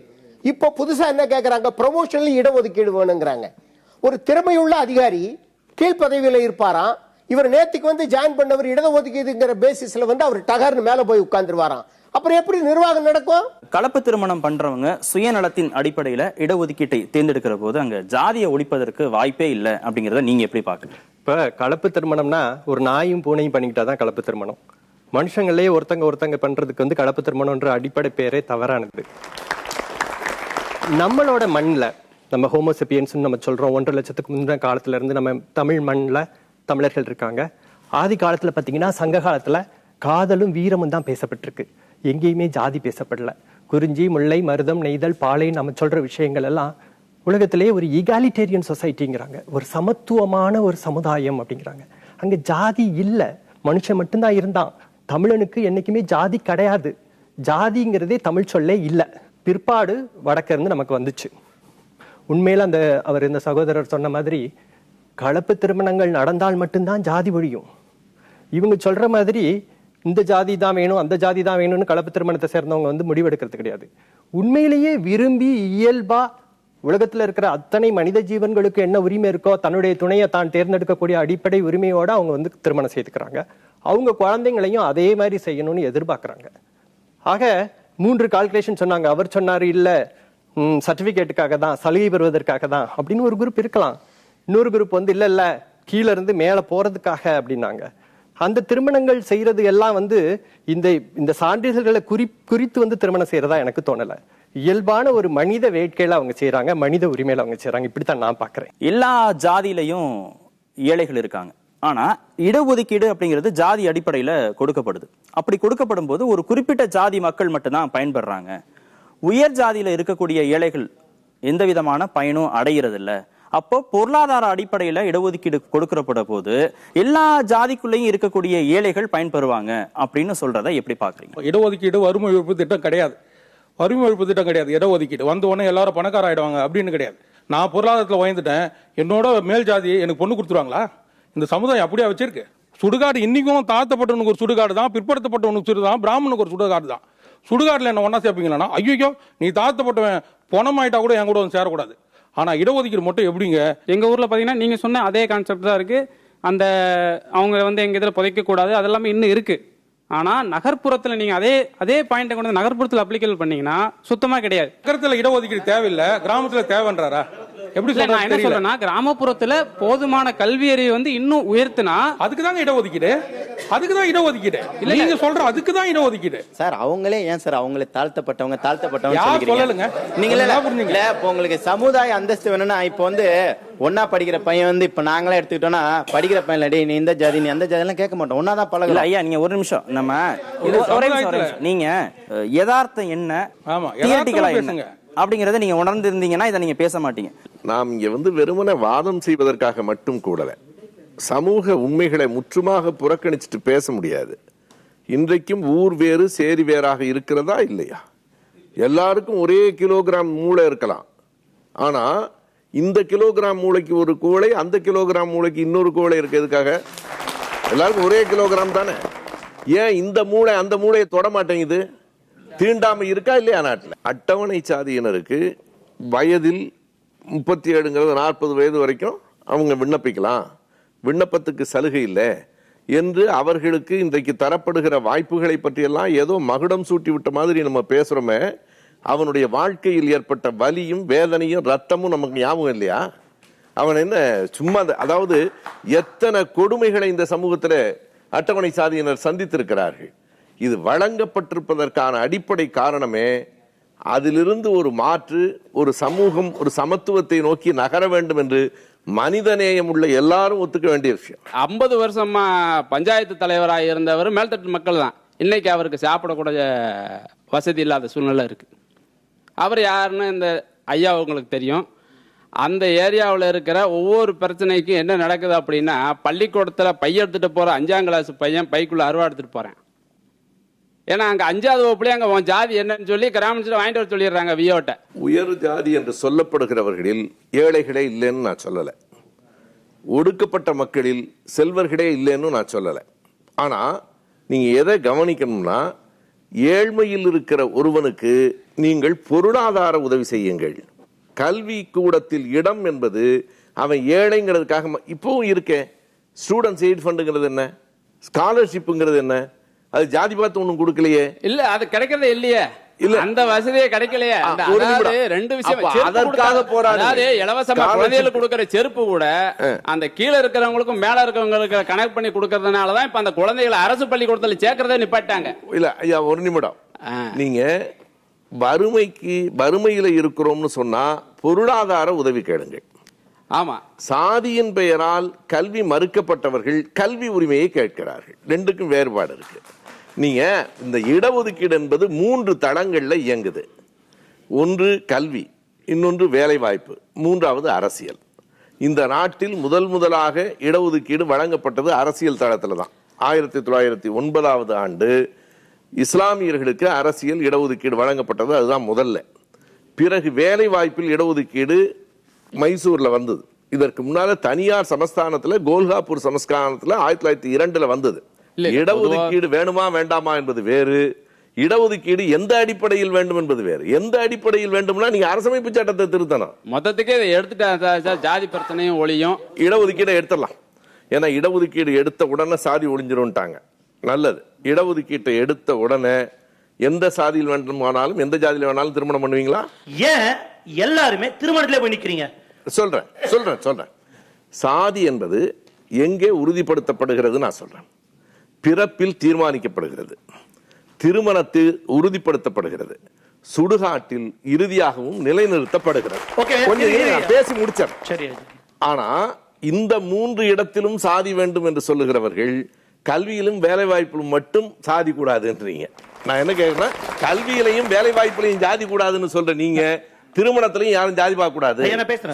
இப்போ புதுசா என்ன கேட்கறாங்க? ப்ரமோஷன்ல இடஒதுக்கீடு வேணுங்கிறாங்க. ஒரு திறமையுள்ள அதிகாரி கீழ்பதவியில இருப்பாராம். இவர் நேத்துக்கு ஜாயின் பண்ணவர் இடஒதுக்கீடுங்கிற பேசிஸ்ல அவர் டகர்னு மேல போய் உட்கார்ந்துருவாராம். அப்புறம் எப்படி நிர்வாகம் நடக்கும்? கலப்பு திருமணம் பண்றவங்க சுயநலத்தின் அடிப்படையில இடஒதுக்கீட்டை தேர்ந்தெடுக்கிற போது அங்க ஜாதியை ஒழிப்பதற்கு வாய்ப்பே இல்லை அப்படிங்கறத நீங்க எப்படி பாக்குறீங்க? இப்ப கலப்பு திருமணம்னா ஒரு நாயும் பூனையும் பண்ணிக்கிட்டாதான் கலப்பு திருமணம். மனுஷங்களே ஒருத்தங்க பண்றதுக்கு கலப்பு திருமணம்ன்ற அடிப்படை பேரே தவறானது. நம்மளோட மண்ணில் நம்ம ஹோமோசெப்பியன்ஸ் நம்ம சொல்றோம். 1.5 லட்சத்துக்கு முந்தின காலத்துல இருந்து நம்ம தமிழ் மண்ணில் தமிழர்கள் இருக்காங்க. ஆதி காலத்துல பாத்தீங்கன்னா சங்க காலத்துல காதலும் வீரமும் தான் பேசப்பட்டிருக்கு. எங்கேயுமே ஜாதி பேசப்படல. குறிஞ்சி, முல்லை, மருதம், நெய்தல், பாலை நம்ம சொல்ற விஷயங்கள் எல்லாம் உலகத்திலேயே ஒரு ஈகாலிட்டேரியன் சொசைட்டிங்கிறாங்க, ஒரு சமத்துவமான ஒரு சமுதாயம் அப்படிங்கிறாங்க. அங்க ஜாதி இல்ல, மனுஷன் மட்டும்தான் இருந்தான். தமிழனுக்கு என்னைக்குமே ஜாதி கிடையாது. ஜாதிங்கிறதே தமிழ் சொல்லே இல்லை. பிற்பாடு வடக்க இருந்து நமக்கு வந்துச்சு. உண்மையில இந்த சகோதரர் சொன்ன மாதிரி கலப்பு திருமணங்கள் நடந்தால் மட்டும்தான் ஜாதி ஒழியும். இவங்க சொல்ற மாதிரி இந்த ஜாதி தான் வேணும் அந்த ஜாதி தான் வேணும்னு கலப்பு திருமணத்தை சேர்ந்தவங்க வந்து முடிவெடுக்கிறது கிடையாது. உண்மையிலேயே விரும்பி இயல்பா உலகத்துல இருக்கிற அத்தனை மனித ஜீவன்களுக்கு என்ன உரிமை இருக்கோ தன்னுடைய துணையை தான் தேர்ந்தெடுக்கக்கூடிய அடிப்படை உரிமையோட அவங்க வந்து திருமணம் செய்துக்கிறாங்க. அவங்க குழந்தைங்களையும் அதே மாதிரி செய்யணும்னு எதிர்பார்க்கறாங்க. ஆக 3 கால்குலேஷன் சொன்னாங்க. அவர் சொன்னாரு இல்ல சர்டிபிகேட்டுக்காக தான், சலுகை பெறுவதற்காக தான் அப்படின்னு ஒரு குரூப் இருக்கலாம். இன்னொரு குரூப் வந்து இல்ல கீழே இருந்து மேல போறதுக்காக அப்படின்னாங்க. அந்த திருமணங்கள் செய்யறது எல்லாம் வந்து இந்த சான்றிதழ்களை குறித்து வந்து திருமணம் செய்யறதா எனக்கு தோணல. இயல்பான ஒரு மனித வேட்கையில அவங்க செய்யறாங்க, மனித உரிமையில அவங்க செய்யறாங்க. இப்படித்தான் நான் பாக்குறேன். எல்லா ஜாதியிலையும் ஏழைகள் இருக்காங்க. ஆனா இடஒதுக்கீடு அப்படிங்கிறது ஜாதி அடிப்படையில கொடுக்கப்படுது. அப்படி கொடுக்கப்படும் போது ஒரு குறிப்பிட்ட ஜாதி மக்கள் மட்டும்தான் பயன்படுறாங்க. உயர் ஜாதியில இருக்கக்கூடிய ஏழைகள் எந்த விதமான பயனும் அடைகிறது இல்ல. அப்போ பொருளாதார அடிப்படையில இடஒதுக்கீடு கொடுக்கப்பட போது எல்லா ஜாதிக்குள்ளேயும் இருக்கக்கூடிய ஏழைகள் பயன்பெறுவாங்க அப்படின்னு சொல்றதை எப்படி பாக்குறீங்க? இடஒதுக்கீடு வறுமை ஒழிப்பு திட்டம் கிடையாது. வறுமை ஒழிப்பு திட்டம் கிடையாது. இடஒதுக்கீடு வந்த உடனே எல்லாரும் பணக்கார ஆயிடுவாங்க அப்படின்னு கிடையாது. நான் பொருளாதாரத்தில் உயர்ந்துட்டேன், என்னோட மேல் ஜாதி எனக்கு பொண்ணு கொடுத்துருவாங்களா? இந்த சமுதாயம் அப்படியே வச்சிருக்கு. சுடுகாடு இன்னைக்கும் தாழ்த்தப்பட்டவனுக்கு ஒரு சுடுகாடு தான், பிற்படுத்தப்பட்டவனுக்கு சுடுதான், பிராமணனுக்கு ஒரு சுடுகாடு தான். சுடுகாட்டில் என்ன ஒன்னா சேர்ப்பீங்களா? ஐயோ நீ தாழ்த்தப்பட்டவன் பணமாயிட்டா கூட என் கூட வந்து சேரக்கூடாது. ஆனா இடஒதுக்கீடு மட்டும் எப்படிங்க? எங்க ஊர்ல பாத்தீங்கன்னா நீங்க சொன்ன அதே கான்செப்ட் தான் இருக்கு. அந்த அவங்க வந்து எங்க இதுல புதைக்க கூடாது அதெல்லாமே இன்னும் இருக்கு. ஆனா நகர்ப்புறத்துல நீங்க அதே பாயிண்ட கொண்டு நகர்ப்புறத்துல அப்ளிகேட் பண்ணீங்கன்னா சுத்தமா கிடையாது. நகரத்துல இடஒதுக்கீடு தேவையில்லை, கிராமத்துல தேவைன்றாரா? எப்படி நான் என்ன சொல்றேன்னா கிராமப்புறத்துல போதுமான கல்வி அறிவு வந்து இன்னும் உயர்த்தினா அதுக்குதாங்க இடஒதுக்கீடு. அதுக்குதான் இடஒதுக்கீடு இல்ல நீங்க சொல்ற அதுக்குதான் இடஒதுக்கீடு. சார் அவங்களே ஏன் சார் அவங்களே தாழ்த்தப்பட்டவங்க சொல்லலுங்க. நீங்க இப்போ உங்களுக்கு சமுதாய அந்தஸ்து வேணும்னா இப்போ வந்து ஒன்னா படிக்கிற பையன் வந்து இப்ப நாங்களே எடுத்துக்கிட்டோம்னா படிக்கிற பையன் நீ இந்த ஜாதி நீ அந்த ஜாதி எல்லாம் கேட்க மாட்டோம். ஒன்னாதான் பழகல. ஐயா நீங்க ஒரு நிமிஷம் நீங்க யதார்த்தம் என்ன தியரிட்டிக்கலா என்ன அப்படிங்கறத நீங்க உணர்ந்து இருந்தீங்கன்னா இதை நீங்க பேச மாட்டீங்க. நாம் இங்க வந்து வெறுமனே வாதம் செய்வதற்காக மட்டும் கூடல, சமூக உண்மைகளை முற்றுமாக புறக்கணிச்சுட்டு பேச முடியாது. இன்றைக்கும் ஊர் வேறு சேரி வேறாக இருக்கிறதா இல்லையா? எல்லாருக்கும் ஒரே கிலோகிராம் மூளை இருக்கலாம். ஆனா இந்த கிலோகிராம் மூளைக்கு ஒரு கோளை, அந்த கிலோகிராம் மூளைக்கு இன்னொரு கோளை இருக்கிறதுக்காக எல்லாருக்கும் ஒரே கிலோகிராம் தானே. ஏன் இந்த மூளை அந்த மூளையை தொட மாட்டேங்குது? தீண்டாமை இருக்கா இல்லையா நாட்டில்? அட்டவணை சாதியினருக்கு வயதில் 37 40 வயது வரைக்கும் அவங்க விண்ணப்பிக்கலாம், விண்ணப்பத்துக்கு சலுகை இல்லை என்று அவர்களுக்கு இன்றைக்கு தரப்படுகிற வாய்ப்புகளை பற்றியெல்லாம் ஏதோ மகுடம் சூட்டி விட்ட மாதிரி நம்ம பேசுறோமே. அவனுடைய வாழ்க்கையில் ஏற்பட்ட வலியும் வேதனையும் ரத்தமும் நமக்கு ஞாபகம் இல்லையா? அவன் என்ன சும்மா அதாவது எத்தனை கொடுமைகளை இந்த சமூகத்தில் அட்டவணை சாதியினர் சந்தித்திருக்கிறார்கள். இது வழங்கப்பட்டிருப்பதற்கான அடிப்படை காரணமே அதிலிருந்து ஒரு மாற்று, ஒரு சமூகம் ஒரு சமத்துவத்தை நோக்கி நகர வேண்டும் என்று மனிதநேயம் உள்ள எல்லாரும் ஒத்துக்க வேண்டிய விஷயம். 50 வருஷமா பஞ்சாயத்து தலைவராக இருந்தவர் மேல்தட்டு மக்கள் தான். இன்னைக்கு அவருக்கு சாப்பிடக்கூடிய வசதி இல்லாத சூழ்நிலை இருக்கு. அவர் யாருன்னு இந்த ஐயா உங்களுக்கு தெரியும். அந்த ஏரியாவில் இருக்கிற ஒவ்வொரு பிரச்சனைக்கும் என்ன நடக்குது அப்படின்னா, பள்ளிக்கூடத்தில் பைய எடுத்துட்டு போற 5ஆம் கிளாஸ் பையன் பைக்குள்ள அருவா எடுத்துட்டு போறேன். ஏன்னா அங்க 5வது வகுப்புலயே அங்க உன் ஜாதி என்னன்னு சொல்லி கிராமத்துல வாங்கிட்டு வர சொல்லிடுறாங்க வியோட்ட. உயர் ஜாதி என்று சொல்லப்படுகிறவர்களில் ஏழைகளே இல்லைன்னு நான் சொல்லல, ஒடுக்கப்பட்ட மக்களில் செல்வர்களே இல்லைன்னு நான் சொல்லல. ஆனா நீங்க எதை கவனிக்கணும்னா, ஏழ்மையில் இருக்கிற ஒருவனுக்கு நீங்கள் பொருளாதார உதவி செய்யுங்கள். கல்வி கூடத்தில் இடம் என்பது அவன் ஏழைங்கிறதுக்காக இப்பவும் இருக்கேன். ஸ்டூடெண்ட்ஸ் எய்ட் ஃபண்டுங்கிறது என்ன, ஸ்காலர்ஷிப்புங்கிறது என்ன, அது ஜாதி பார்த்து ஒண்ணும் கொடுக்கலையே. இல்ல அது கிடைக்கிறதே இல்லையே. இல்ல அந்த வசதியே கிடைக்கலையே. ரெண்டு விஷயம் அதற்காக போராடுது. இலவசமா குழந்தைகளுக்கு கொடுக்கிற செருப்பு கூட அந்த கீழே இருக்கிறவங்களுக்கும் மேல இருக்கிறவங்களுக்கு கனெக்ட் பண்ணி கொடுக்கறதுனாலதான் இப்ப அந்த குழந்தைகளை அரசு பள்ளிக்கூடத்துல சேர்க்கறதே நிப்பாட்டாங்க. இல்ல ஐயா ஒரு நிமிடம். நீங்க வறுமையில இருக்கிறோம்னு சொன்னா பொருளாதார உதவி கேளுங்க. ஆமா, சாதியின் பெயரால் கல்வி மறுக்கப்பட்டவர்கள் கல்வி உரிமையை கேட்கிறார்கள். ரெண்டுக்கும் வேறுபாடு இருக்கு. நீங்க இந்த இடஒதுக்கீடு என்பது 3 தளங்கள்ல இயங்குது. ஒன்று கல்வி, இன்னொன்று வேலை வாய்ப்பு, மூன்றாவது அரசியல். இந்த நாட்டில் முதலாக இடஒதுக்கீடு வழங்கப்பட்டது அரசியல் தளத்துல தான். 1909 ஆண்டு இஸ்லாமியர்களுக்கு அரசியல் இடஒதுக்கீடு வழங்கப்பட்டது. அதுதான் முதல்ல. பிறகு வேலை வாய்ப்பில் இடஒதுக்கீடு மைசூர்ல வந்தது. இதற்கு முன்னால தனியார் சமஸ்தானத்துல கோல்காப்பூர் சமஸ்தானத்துல 1902 வந்தது. இடஒதுக்கீடு வேணுமா வேண்டாமா என்பது வேறு, இடஒதுக்கீடு எந்த அடிப்படையில் வேண்டும் என்பது வேறு. எந்த அடிப்படையில் வேண்டும்னா நீங்க அரசமைப்பு சட்டத்தை திருத்தணும். மொத்தத்துக்கே இதை எடுத்துட்டா ஜாதி பிரச்சனையும் ஒழியும், இடஒதுக்கீடை எடுத்துடலாம். ஏன்னா இடஒதுக்கீடு எடுத்த உடனே சாதி ஒழிஞ்சிரும்ட்டாங்க. நல்லது. இடஒதுக்கீட்டை எடுத்த உடனே எந்த சாதியில் வேண்டுமானாலும் எந்த ஜாதியில் வேணாலும் திருமணம் பண்ணுவீங்களா? ஏன் எல்லாருமே திருமணத்திலே போய் நிக்கிறீங்க? சொல்றேன். சாதி என்பது எங்கே உறுதிப்படுத்தப்படுகிறது நான் சொல்றேன். பிறப்பில் தீர்மானிக்கப்படுகிறது, திருமணத்தில் உறுதிப்படுத்தப்படுகிறது, சுடுகாட்டில் இறுதியாகவும் நிலைநிறுத்தப்படுகிறது. கொஞ்சம் பேசி முடிச்சேன். ஆனா இந்த 3 இடத்திலும் சாதி வேண்டும் என்று சொல்லுகிறவர்கள் கல்வியிலும் வேலை வாய்ப்பிலும் மட்டும் சாதி கூடாதுன்றீங்க. நான் என்ன கேட்கிறேன், கல்வியிலையும் வேலை வாய்ப்பிலையும் ஜாதி கூடாதுன்னு சொல்ற நீங்க திருமணத்திலையும் யாரும் ஜாதி பார்க்க கூடாது,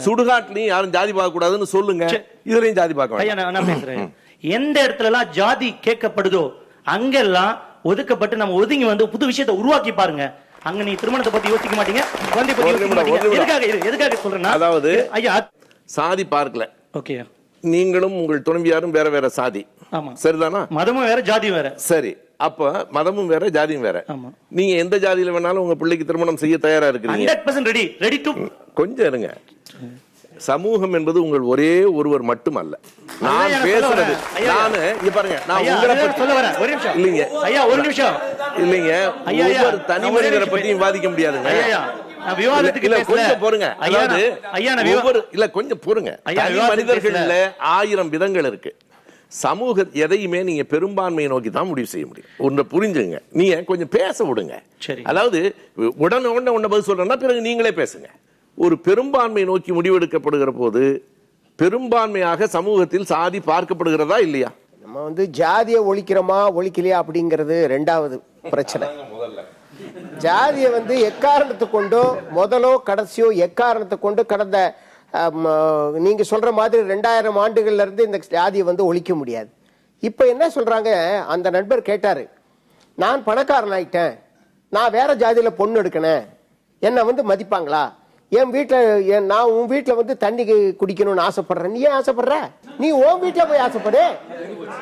சுடுகாட்டிலையும் யாரும் ஜாதி பார்க்க கூடாதுன்னு சொல்லுங்க, இதுலயும் ஜாதி பார்க்க. எந்த இடத்துல எல்லாம் ஜாதி கேட்கப்படுதோ அங்கெல்லாம் ஒதுக்கப்பட்டு நம்ம ஒதுங்கி வந்து புது விஷயத்தை உருவாக்கி பாருங்க. அங்க நீ திருமணத்தை பத்தி யோசிக்க மாட்டீங்க, குழந்தை பத்தி யோசிக்க மாட்டீங்க. எதுக்காக சொல்றேன்னா, அதாவது ஐயா சாதி பார்க்கல. ஓகே, நீங்களும் உங்கள் துணைவியாரும் வேற வேற சாதி, சரிதானா? மதமும் வேற ஜாதியும் வேற. சரி, அப்ப மதமும் வேற ஜாதியும் வேற. நீங்க எந்த ஜாதியில வேணாலும் உங்க பிள்ளைக்கு திருமணம் செய்ய தயாரா இருக்கிறீங்க. 100% ரெடி டு. கொஞ்சம் இருங்க. சமூகம் என்பது உங்கள் ஒரே ஒருவர் மட்டுமல்ல. நான் பேசுறது பாருங்க, நான் உங்களை பத்தி சொல்ல வரேன். ஒரு நிமிஷம் இல்லைங்க ஐயா, ஒரு நிமிஷம் இல்லைங்க. ஒவ்வொரு தனி மனிதரை பத்தி விவாதிக்க முடியாதுங்க. கொஞ்சம் பொறுங்க. கொஞ்சம் பொறுங்க. தனி மனிதர்கள்ல 1000 விதங்கள் இருக்கு. சமூக எதையுமே நீங்க பெரும்பான்மையை நோக்கி தான் முடிவு செய்ய முடியும். ஒன்றை புரிஞ்சுங்க. நீங்க கொஞ்சம் பேச விடுங்க. அதாவது உடனே பதில் சொல்றேன்னா பிறகு நீங்களே பேசுங்க. ஒரு பெரும்பான்மை நோக்கி முடிவெடுக்கப்படுகிற போது பெரும்பான்மையாக சமூகத்தில் சாதி பார்க்கப்படுகிறதா இல்லையா? நம்ம வந்து ஜாதியை ஒழிக்கிறோமா ஒழிக்கலையா அப்படிங்கிறது 2வது பிரச்சனை. ஜாதியை வந்து எக்காரணத்தை கொண்டோ முதலோ கடைசியோ எக்காரணத்தை கொண்டு கடந்த நீங்க சொல்ற மாதிரி 2000 ஆண்டுகள்ல இருந்து இந்த ஜாதியை வந்து ஒழிக்க முடியாது. இப்ப என்ன சொல்றாங்க, அந்த நண்பர் கேட்டாரு, நான் பணக்காரன் ஆயிட்டேன், நான் வேற ஜாதியில பொண்ணு எடுக்கணும், என்ன வந்து மதிப்பாங்களா? என் வீட்டுல நான் உன் வீட்டுல வந்து தண்ணி குடிக்கணும்னு ஆசைப்படுறேன். நீ ஏன் ஆசைப்படுற? நீ உன் வீட்டுல போய் ஆசைப்படு,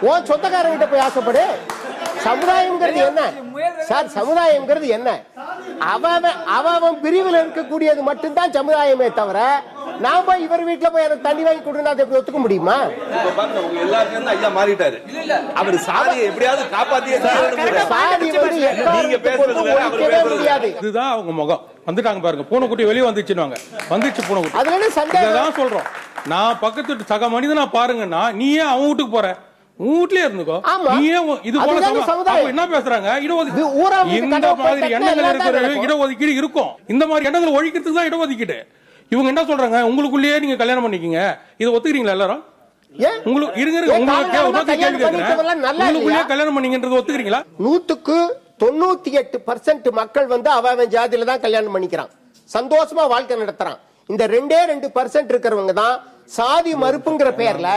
உன் சொந்தக்காரன் கிட்ட போய் ஆசைப்படு. சமுதாயம்ங்கிறது என்ன சார்? சமுதாயம்ங்கிறது என்ன? அவன் பிரிவில் இருக்கக்கூடியது மட்டும்தான் சமுதாயமே தவிர நாம இவர் வீட்டுல போய் தண்ணி வாங்கி கொடுனா அதை ஒத்துக்க முடியுமா? ஐயா மாறிட்டாரு. அவர் சாதியை எப்படியாவது காப்பாத்தியே முடியாது. இதுதான் அவங்க முகம். வந்துட்டாங்க பாருங்க, பூனைக்குட்டி வெளியே வந்துச்சுன்னு வந்துச்சு பூனைக்குட்டி. அதுதான் சொல்றோம். நான் பக்கத்து சக மனிதனா பாருங்கன்னா நீ ஏன் அவன் வீட்டுக்கு போற? வீட்லயே இருந்துக்கோ. இது போல என்ன பேசுறாங்க? இந்த மாதிரி எண்ணங்கள் இருக்கிற இடஒதுக்கீடு இருக்கும். இந்த மாதிரி எண்ணங்களை ஒழிக்கிறதுக்கு தான் இடஒதுக்கீடு. இவங்க என்ன சொல்றாங்க, உங்களுக்குள்ளேயே நீங்க கல்யாணம் பண்ணிக்கீங்க, இதை ஒத்துக்கிறீங்களா எல்லாரும்? உங்களுக்குள்ளேயே கல்யாணம் பண்ணீங்கன்றது ஒத்துக்கிறீங்களா? 98% மக்கள் வந்து அவன் ஜாதியில தான் கல்யாணம் பண்ணிக்கிறான், சந்தோஷமா வாழ்க்கை நடத்துறான். இந்த 2% இருக்கிறவங்க தான் சாதி மறுப்புங்கிற பெயர்ல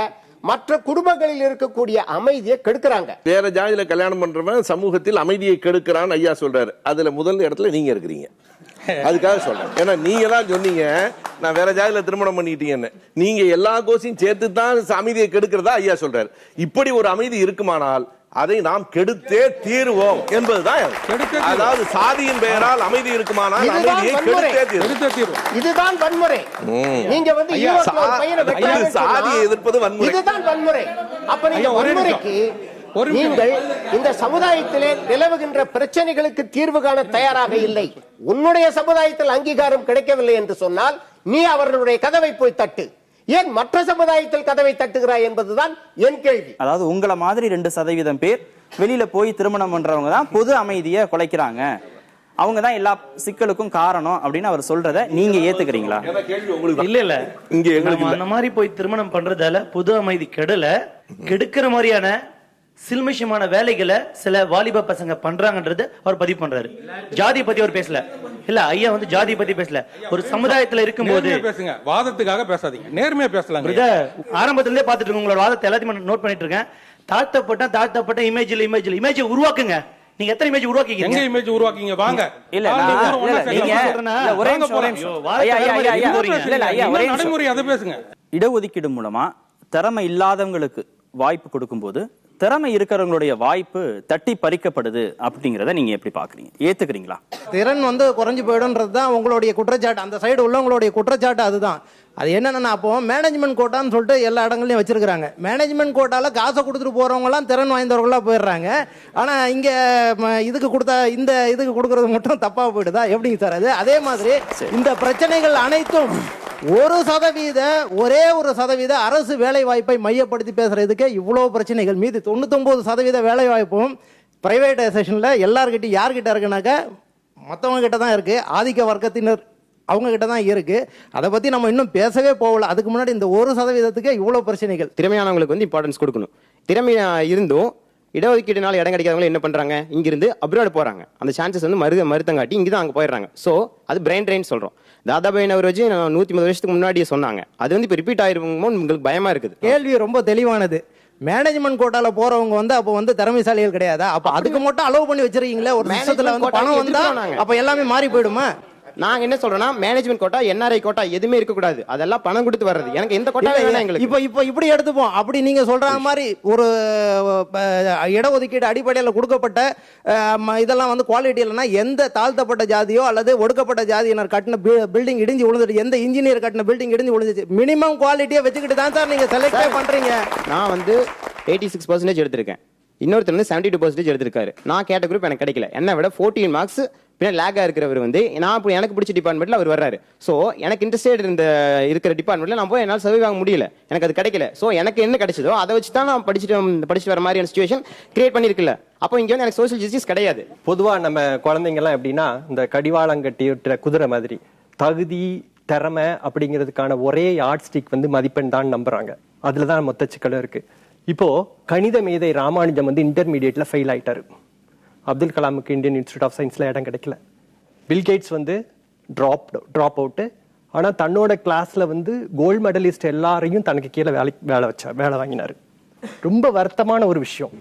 மற்ற குடும்பங்களில் இருக்கக்கூடிய அமைதியை கெடுக்கிறாங்க. வேற ஜாதியில கல்யாணம் பண்றவன் சமூகத்தில் அமைதியை கெடுக்கிறான் ஐயா சொல்றாரு. அதுல முதல் இடத்துல நீங்க இருக்கிறீங்க. அதுக்காக சொல்றேன். ஏன்னா நீங்க தான் சொன்னீங்க நான் வேற ஜாதியில திருமணம் பண்ணிட்டீங்கன்னு. நீங்க எல்லா கோஷையும் சேர்த்து தான் அமைதியை கெடுக்கிறதா ஐயா சொல்றாரு. இப்படி ஒரு அமைதி இருக்குமானால் அதை நாம் கெடுத்தே தீர்வோம் என்பதுதான். அதாவது சாதியின் பெயரால் அமைதி இருக்குமானால் அமைதியை கெடுத்தே தீர்வோம். இதுதான் வன்முறை. நீங்க வந்து சாதியை எதிர்ப்பது வன்முறை. இதுதான் வன்முறை. அப்ப நீங்க வன்முறைக்கு நீங்கள் இந்த சமுதாயத்திலே நிலவுகின்ற பிரச்சனைகளுக்கு தீர்வு காண தயாராக இல்லை. உன்னுடைய சமுதாயத்தில் அங்கீகாரம் கிடைக்கவில்லை என்று சொன்னால் நீ அவர்களுடைய கதவை போய் தட்டு. ஏன் மற்ற சமுதாயத்தில் கதவை தட்டுகிறாய் என்பதுதான் என் கேள்வி. அதாவது உங்களை மாதிரி 2% பேர் வெளியில போய் திருமணம் பண்றவங்க தான் பொது அமைதியை குலைக்கிறாங்க, அவங்க தான் எல்லா சிக்கலுக்கும் காரணம் அப்படின்னு அவர் சொல்றத நீங்க ஏத்துக்கிறீங்களா? இல்ல இங்க அந்த மாதிரி போய் திருமணம் பண்றதால பொது அமைதி கெடல, கெடுக்கிற மாதிரியான சில்மிஷமான வேலைகளை சில வாலிப பசங்க பண்றாங்கன்றது அவர் பதிவு பண்றாரு. ஜாதி பத்தி அவர் பேசல. இல்ல ஐயா வந்து ஜாதி பத்தி பேசல. ஒரு சமுதாயத்துல இருக்கும்போது பேசுங்க, வாதத்துக்காக பேசாதீங்க, நேர்மையா பேசலாம். ஆரம்பத்திலே பாத்துட்டு இருக்கேன், உங்களோட வாதத்தை எல்லாத்தையும் நோட் பண்ணிட்டு இருக்கேன். தாழ்த்தப்பட்ட இமேஜ் உருவாக்குங்க. நீங்க எத்தனை இமேஜ் உருவாக்கிங்க? எங்க இமேஜ் உருவாக்கிங்க? வாங்க. நடைமுறை அதை பேசுங்க. இடஒதுக்கீடு மூலமா திறமை இல்லாதவங்களுக்கு வாய்ப்பு கொடுக்கும்போது திறமை இருக்கிறவங்களுடைய வாய்ப்பு தட்டி பறிக்கப்படுது அப்படிங்கறத நீங்க எப்படி பாக்குறீங்க? ஏத்துக்கிறீங்களா? திறன் குறைஞ்சு போயிடும்ன்றது தான் உங்களுடைய குற்றச்சாட்டு. அந்த சைடு உள்ளவங்களுடைய குற்றச்சாட்டு அதுதான். அது என்னன்னா, அப்போ மேனேஜ்மெண்ட் கோட்டான்னு சொல்லிட்டு எல்லா இடங்களையும் வச்சிருக்காங்க. மேனேஜ்மெண்ட் கோட்டால காசை கொடுத்துட்டு போறவங்கலாம் திறன் வாய்ந்தவர்களா போயிடுறாங்க. ஆனா இங்க இதுக்கு கொடுத்தா இந்த இதுக்கு கொடுக்கறது மட்டும் தப்பா போயிடுதா? எப்படிங்க சார் அது? அதே மாதிரி இந்த பிரச்சனைகள் அனைத்தும் 1% ஒரே 1% அரசு வேலை வாய்ப்பை மையப்படுத்தி பேசுறதுக்கே இவ்வளவு பிரச்சனைகள். மீது 99% வேலை வாய்ப்பும் பிரைவேடைசேஷன்ல எல்லார்கிட்டையும் யார்கிட்ட இருக்குனாக்க மற்றவங்க கிட்ட தான் இருக்கு. ஆதிக்க வர்க்கத்தினர் அவங்க கிட்ட தான் இருக்கு. அதை பத்தி நம்ம இன்னும் பேசவே போகல. அதுக்கு முன்னாடி இந்த 1%க்கு இவ்வளவு பிரச்சனைகள். திறமையானவங்களுக்கு இம்பார்ட்டன்ஸ் கொடுக்கணும். திறமையா இருந்தும் இடஒதுக்கீடுனால இடம் கிடைக்காதவங்க என்ன பண்றாங்க? இங்கிருந்து அப்ராட் போறாங்க. அந்த சான்சஸ் மறுத்தங்காட்டி இங்கே தான் அங்கே போயிடுறாங்க. ஸோ அது பிரெயின் ட்ரெயின் சொல்றோம். தாதாபாய் அவர் வச்சு 130 வருஷத்துக்கு முன்னாடியே சொன்னாங்க. அது இப்போ ரிப்பீட் ஆயிருமோ உங்களுக்கு பயமா இருக்குது. கேள்வி ரொம்ப தெளிவானது. மேனேஜ்மெண்ட் கோட்டால போறவங்க அப்போ திறமைசாலிகள் கிடையாதா? அப்ப அதுக்கு மட்டும் அலோவ் பண்ணி வச்சிருக்கீங்களே. ஒரு நிமிஷத்துல பணம் வந்தா அப்ப எல்லாமே மாறி போயிடுமா? நாங்க என்ன சொல்றோம்னா, மேனேஜ்மெண்ட் கோட்டா, NRI கோட்டா எதுவுமே இருக்க கூடாது. அதெல்லாம் பணம் கொடுத்து வர்றது. எனக்கு எந்த கோட்டா வேணாம் எங்களுக்கு. இப்போ இப்படி எடுத்துப்போம். அப்படி நீங்க சொல்ற மாதிரி ஒரு இடஒதுக்கீடு அடிப்படையில் கொடுக்கப்பட்ட இதெல்லாம் குவாலிட்டி இல்லைன்னா எந்த தாழ்த்தப்பட்ட ஜாதியோ அல்லது ஒடுக்கப்பட்ட ஜாதியினர் கட்டின பில்டிங் இடிஞ்சு விழுந்துட்டு, எந்த இன்ஜினியர் கட்டின பில்டிங் இடிஞ்சு விழுந்துச்சு, மினிமம் குவாலிட்டியை வச்சுக்கிட்டு தான் சார் நீங்க செலக்ட் பண்றீங்க. நான் 86% எடுத்திருக்கேன். இன்னொருத்தர் 72% எடுத்திருக்காரு. நான் கேட்ட குரூப் எனக்கு கிடைக்கல. என்ன விட 14 மார்க்ஸ் லேகா இருக்கிறவர் நான் எனக்கு பிடிச்ச டிபார்ட்மெண்ட்ல அவர் வர்றாரு. சோ எனக்கு இன்ட்ரெஸ்டட் இருக்கிற டிபார்ட்மெண்ட்ல நான் போய் என்னால் சர்வை வாங்க முடியல. எனக்கு அது கிடைக்கல. சோ எனக்கு என்ன கிடைச்சதோ அதை வச்சு தான் நான் படிச்சுட்டு வர மாதிரியான சிச்சுவேஷன் கிரியேட் பண்ணிருக்கல. அப்போ இங்க எனக்கு சோஷியல் ஜஸ்டிஸ் கிடையாது. பொதுவா நம்ம குழந்தைங்க எல்லாம் எப்படின்னா, இந்த கடிவாளம் கட்டி குதிரை மாதிரி தகுதி திறமை அப்படிங்கிறதுக்கான ஒரே யார்ட் ஸ்டிக் மதிப்பெண் தான் நம்புறாங்க. அதுலதான் மொத்த சிக்கலும் இருக்கு. இப்போ கணித மேதை ராமானுஜம் இன்டர்மீடியட்ல ஃபெயில் ஆயிட்டாரு. அப்துல் கலாமுக்கு இந்தியன் இன்ஸ்டியூட் ஆஃப் சயின்ஸ்ல இடம் கிடைக்கல. Bill Gates drop out. ஆனா தன்னோட கிளாஸ்ல கோல்டு மெடலிஸ்ட் எல்லாரையும் தனக்கு கீழே வேலை வாங்கினாரு. ரொம்ப வருத்தமான ஒரு விஷயம்.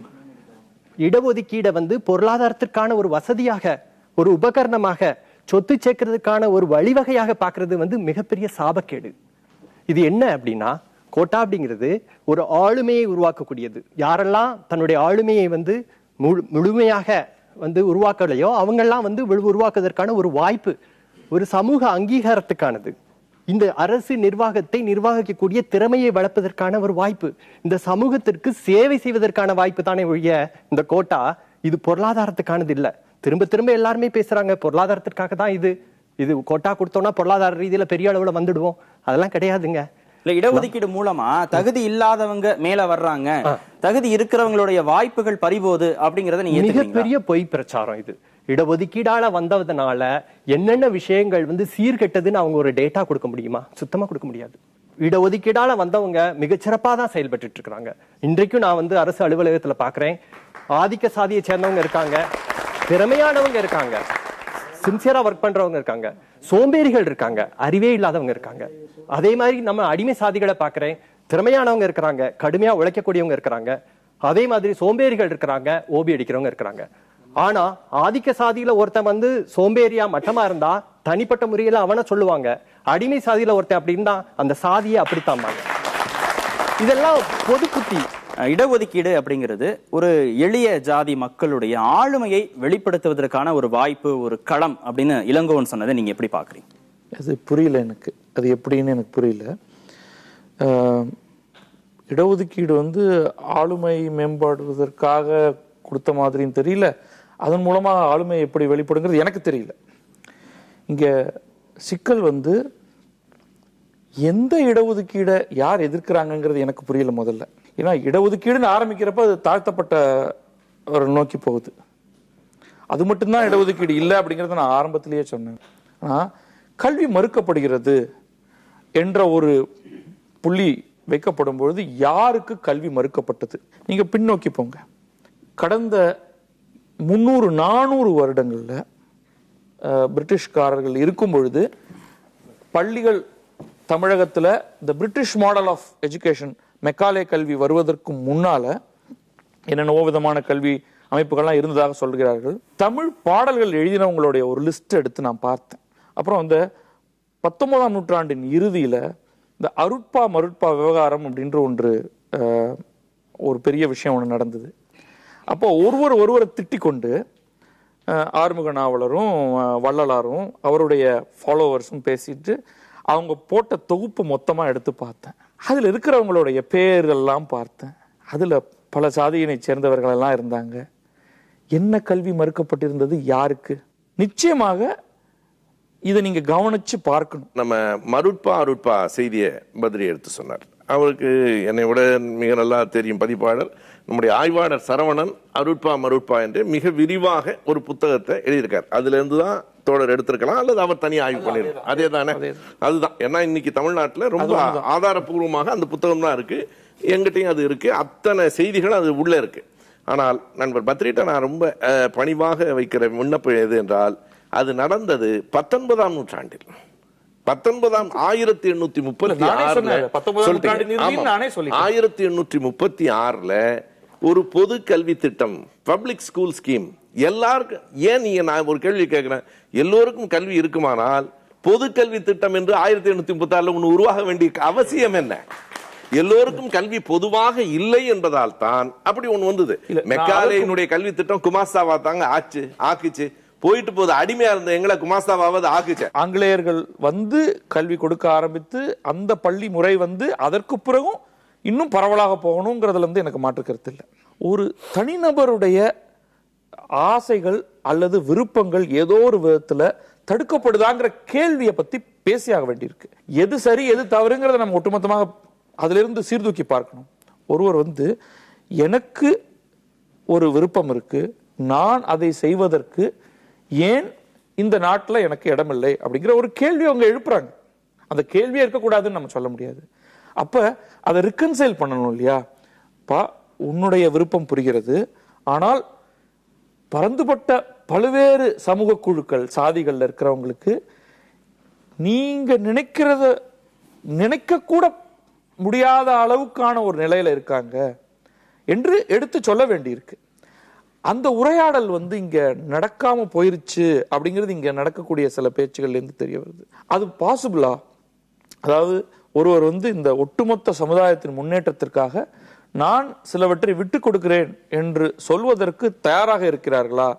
இடஒதுக்கீடை பொருளாதாரத்திற்கான ஒரு வசதியாக, ஒரு உபகரணமாக, சொத்து சேர்க்கறதுக்கான ஒரு வழிவகையாக பார்க்கறது மிகப்பெரிய சாபக்கேடு. இது என்ன அப்படின்னா, கோட்டா அப்படிங்கிறது ஒரு ஆளுமையை உருவாக்கக்கூடியது. யாரெல்லாம் தன்னுடைய ஆளுமையை முழுமையாக உருவாக்கலையோ அவங்கெல்லாம் உருவாக்குவதற்கான ஒரு வாய்ப்பு, ஒரு சமூக அங்கீகாரத்துக்கானது. இந்த அரசு நிர்வாகத்தை நிர்வகிக்கக்கூடிய திறமையை வளர்ப்பதற்கான ஒரு வாய்ப்பு, இந்த சமூகத்திற்கு சேவை செய்வதற்கான வாய்ப்பு தானே ஒழிய இந்த கோட்டா இது பொருளாதாரத்துக்கானது இல்ல. திரும்ப திரும்ப எல்லாருமே பேசுறாங்க பொருளாதாரத்திற்காக தான் இது கோட்டா கொடுத்தோம்னா பொருளாதார ரீதியில பெரிய அளவுல வந்துடுவோம். அதெல்லாம் கிடையாதுங்க. இல்ல, இடஒதுக்கீடு மூலமா தகுதி இல்லாதவங்க மேல வர்றாங்க, தகுதி இருக்கிறவங்களுடைய வாய்ப்புகள் பறிபோது அப்படிங்கறத நீங்க மிகப்பெரிய பொய் பிரச்சாரம் இது. இடஒதுக்கீடால வந்ததுனால என்னென்ன விஷயங்கள் சீர்கெட்டதுன்னு அவங்க ஒரு டேட்டா கொடுக்க முடியுமா? சுத்தமா கொடுக்க முடியாது. இடஒதுக்கீடால வந்தவங்க மிகச்சிறப்பா தான் செயல்பட்டு இருக்காங்க. இன்றைக்கும் நான் அரசு அலுவலகத்துல பாக்குறேன், ஆதிக்க சாதியை சேர்ந்தவங்க இருக்காங்க, திறமையானவங்க இருக்காங்க, சின்சியரா ஒர்க் பண்றவங்க இருக்காங்க, சோம்பேறிகள் இருக்காங்க, அறிவே இல்லாதவங்க இருக்காங்க. அதே மாதிரி நம்ம அடிமை சாதிகளை பாக்குறேன், திறமையானவங்க இருக்கிறாங்க, கடுமையா உழைக்கக்கூடியவங்க இருக்கிறாங்க, அதே மாதிரி சோம்பேறிகள் இருக்கிறாங்க, ஓபி அடிக்கிறவங்க இருக்கிறாங்க. ஆனா ஆதிக்க சாதியில ஒருத்தன் சோம்பேறியா மட்டமா இருந்தா தனிப்பட்ட முறையில அவனை சொல்லுவாங்க, அடிமை சாதியில ஒருத்தன் அப்படி இருந்தா அந்த சாதியை அப்படித்தான். இதெல்லாம் பொது புத்தி. இடஒதுக்கீடு அப்படிங்கிறது ஒரு எளிய ஜாதி மக்களுடைய ஆளுமையை வெளிப்படுத்துவதற்கான ஒரு வாய்ப்பு, ஒரு களம் அப்படின்னு இளங்கோவன் சொன்னதை நீங்க எப்படி பாக்குறீங்க? அது புரியல எனக்கு. அது எப்படின்னு எனக்கு புரியல. இடஒதுக்கீடு ஆளுமை மேம்பாடுவதற்காக கொடுத்த மாதிரியும் தெரியல, அதன் மூலமா ஆளுமை எப்படி வெளிப்படுங்கிறது எனக்கு தெரியல. இங்க சிக்கல் எந்த இடஒதுக்கீடை யார் எதிர்க்கிறாங்கிறது எனக்கு புரியல முதல்ல. ஏன்னா இடஒதுக்கீடுன்னு ஆரம்பிக்கிறப்ப அது தாழ்த்தப்பட்ட ஒரு நோக்கி போகுது. அது மட்டும்தான் இடஒதுக்கீடு இல்லை அப்படிங்கறத நான் ஆரம்பத்திலேயே சொன்னேன். ஆனா கல்வி மறுக்கப்படுகிறது என்ற ஒரு புள்ளி வைக்கப்படும் பொழுது யாருக்கு கல்வி மறுக்கப்பட்டது? நீங்க பின்னோக்கி போங்க. கடந்த 300-400 வருடங்கள்ல பிரிட்டிஷ்காரர்கள் இருக்கும் பொழுது பள்ளிகள் தமிழகத்துல இந்த British model of education Macaulay கல்வி வருவதற்கு முன்னால என்னென்னவோ விதமான கல்வி அமைப்புகள்லாம் இருந்ததாக சொல்கிறார்கள். தமிழ் பாடல்கள் எழுதினவங்களுடைய ஒரு லிஸ்ட் எடுத்து நான் பார்த்தேன். அப்புறம் இந்த 19ஆம் நூற்றாண்டின் இறுதியில இந்த அருட்பா மருட்பா விவகாரம் அப்படின்ற ஒரு பெரிய விஷயம் ஒன்று நடந்தது. அப்போ ஒருவரை திட்டிக் கொண்டு ஆறுமுக நாவலரும் வள்ளலாரும் அவருடைய ஃபாலோவர்ஸும் பேசிட்டு அவங்க போட்ட தொகுப்பு மொத்தமா எடுத்து பார்த்தேன். அதுல இருக்கிறவங்களுடைய பேரெல்லாம் பார்த்தேன். அதுல பல சாதியினை சேர்ந்தவர்கள் எல்லாம் இருந்தாங்க. என்ன கல்வி மறுக்கப்பட்டிருந்தது யாருக்கு? நிச்சயமாக இதை நீங்க கவனிச்சு பார்க்கணும். நம்ம மருட்பா அருட்பா செய்தியை பத்ரி எடுத்து சொன்னார். அவருக்கு என்னை விட மிக நல்லா தெரியும் பதிப்பாளர் நம்முடைய ஆய்வாளர் சரவணன் அருட்பா மருட்பா என்று மிக விரிவாக ஒரு புத்தகத்தை எழுதியிருக்கார். அதுல இருந்து தான் தோழர் எடுத்திருக்கலாம் அல்லது அவர் தனி ஆய்வு பண்ணிருக்கலாம். அதே தானே, அதுதான். ஏன்னா இன்னைக்கு தமிழ்நாட்டில் ரொம்ப ஆதாரபூர்வமாக அந்த புத்தகம் தான் இருக்கு. எங்கிட்டையும் அது இருக்கு. அத்தனை செய்திகள் அது உள்ள இருக்கு. ஆனால் நண்பர் பத்ரிட்ட நான் ரொம்ப பணிவாக வைக்கிற விண்ணப்பம் எது என்றால், அது நடந்தது 19ஆம் நூற்றாண்டில். 1836 ஒரு பொது கல்வி திட்டம், பப்ளிக் ஸ்கூல் ஸ்கீம் எல்லாருக்கும். ஏன் நீங்க, நான் ஒரு கேள்வி கேட்கிறேன், எல்லோருக்கும் கல்வி இருக்குமானால் பொது கல்வி திட்டம் என்று 1836 ஒன்று உருவாக வேண்டிய அவசியம் என்ன? எல்லோருக்கும் கல்வி பொதுவாக இல்லை என்பதால் தான் அப்படி ஒண்ணு வந்தது. மெக்காலேயினுடைய கல்வி திட்டம் குமாஸ்தாவா தாங்க ஆக்குச்சு. போயிட்டு போது அடிமையா இருந்த எங்களை குமாஸ்தாவாவது ஆக்குச்சு. ஆங்கிலேயர்கள் வந்து கல்வி கொடுக்க ஆரம்பித்து அந்த பள்ளி முறை வந்து அதற்கு பிறகும் இன்னும் பரவலாக போகணுங்கிறதுல இருந்து எனக்கு மாற்று கருத்து இல்லை. ஒரு தனிநபருடைய ஆசைகள் அல்லது விருப்பங்கள் ஏதோ ஒரு விதத்துல தடுக்கப்படுதாங்கிற கேள்வியை பத்தி பேசியாக வேண்டியிருக்கு. எது சரி எது தவறுங்கிறத நம்ம ஒட்டுமொத்தமாக அதுல இருந்து சீர்தூக்கி பார்க்கணும். ஒருவர் வந்து எனக்கு ஒரு விருப்பம் இருக்கு, நான் அதை செய்வதற்கு ஏன் இந்த நாட்டில் எனக்கு இடமில்லை அப்படிங்கிற ஒரு கேள்வி அவங்க எழுப்புறாங்க. அந்த கேள்வியே இருக்கக்கூடாதுன்னு நம்ம சொல்ல முடியாது. அப்ப அதை ரிகன்சைல் பண்ணணும் இல்லையா? உன்னுடைய விருப்பம் புரிகிறது, ஆனால் பரந்துபட்ட பல்வேறு சமூக குழுக்கள் சாதிகள்ல இருக்கிறவங்களுக்கு நீங்க நினைக்க கூட முடியாத அளவுக்கான ஒரு நிலையில இருக்காங்க என்று எடுத்து சொல்ல வேண்டியிருக்கு. அந்த உரையாடல் வந்து இங்க நடக்காம போயிருச்சு அப்படிங்கிறது இங்க நடக்கக்கூடிய சில பேச்சுகள்ல இருந்து தெரிய வருது. அது பாசிபிளா? அதாவது ஒருவர் வந்து இந்த ஒட்டுமொத்த சமுதாயத்தின் முன்னேற்றத்திற்காக நான் சிலவற்றை விட்டு கொடுக்கிறேன் என்று சொல்வதற்கு தயாராக இருக்கிறார்களா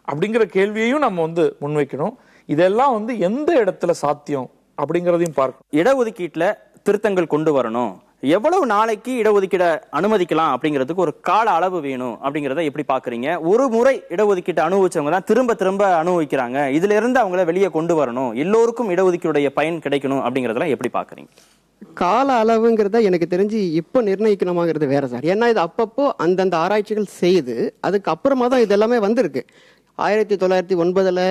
அப்படிங்கிற கேள்வியையும் நம்ம வந்து முன்வைக்கணும். இதெல்லாம் வந்து எந்த இடத்துல சாத்தியம் அப்படிங்கிறதையும் பார்க்கணும். இடஒதுக்கீட்டுல திருத்தங்கள் கொண்டு வரணும், எவ்வளவு நாளைக்கு இடஒதுக்கீட அனுமதிக்கலாம் அப்படிங்கிறதுக்கு ஒரு கால அளவு வேணும் அப்படிங்கிறத எப்படி பாக்குறீங்க? ஒரு முறை இடஒதுக்கீட்டை அனுபவிச்சவங்க தான் திரும்ப திரும்ப அனுபவிக்கிறாங்க. இதுல இருந்து அவங்கள வெளியே கொண்டு வரணும், எல்லோருக்கும் இடஒதுக்கீடுடைய பயன் கிடைக்கணும் அப்படிங்கறதெல்லாம் எப்படி பாக்குறீங்க? கால அளவுங்கிறத எனக்கு தெரிஞ்சு இப்போ நிர்ணயிக்கணுமாங்கிறது வேற சார். ஏன்னா இது அப்பப்போ அந்தந்த ஆராய்ச்சிகள் செய்து அதுக்கு அப்புறமா தான் இது எல்லாமே வந்திருக்கு. 1909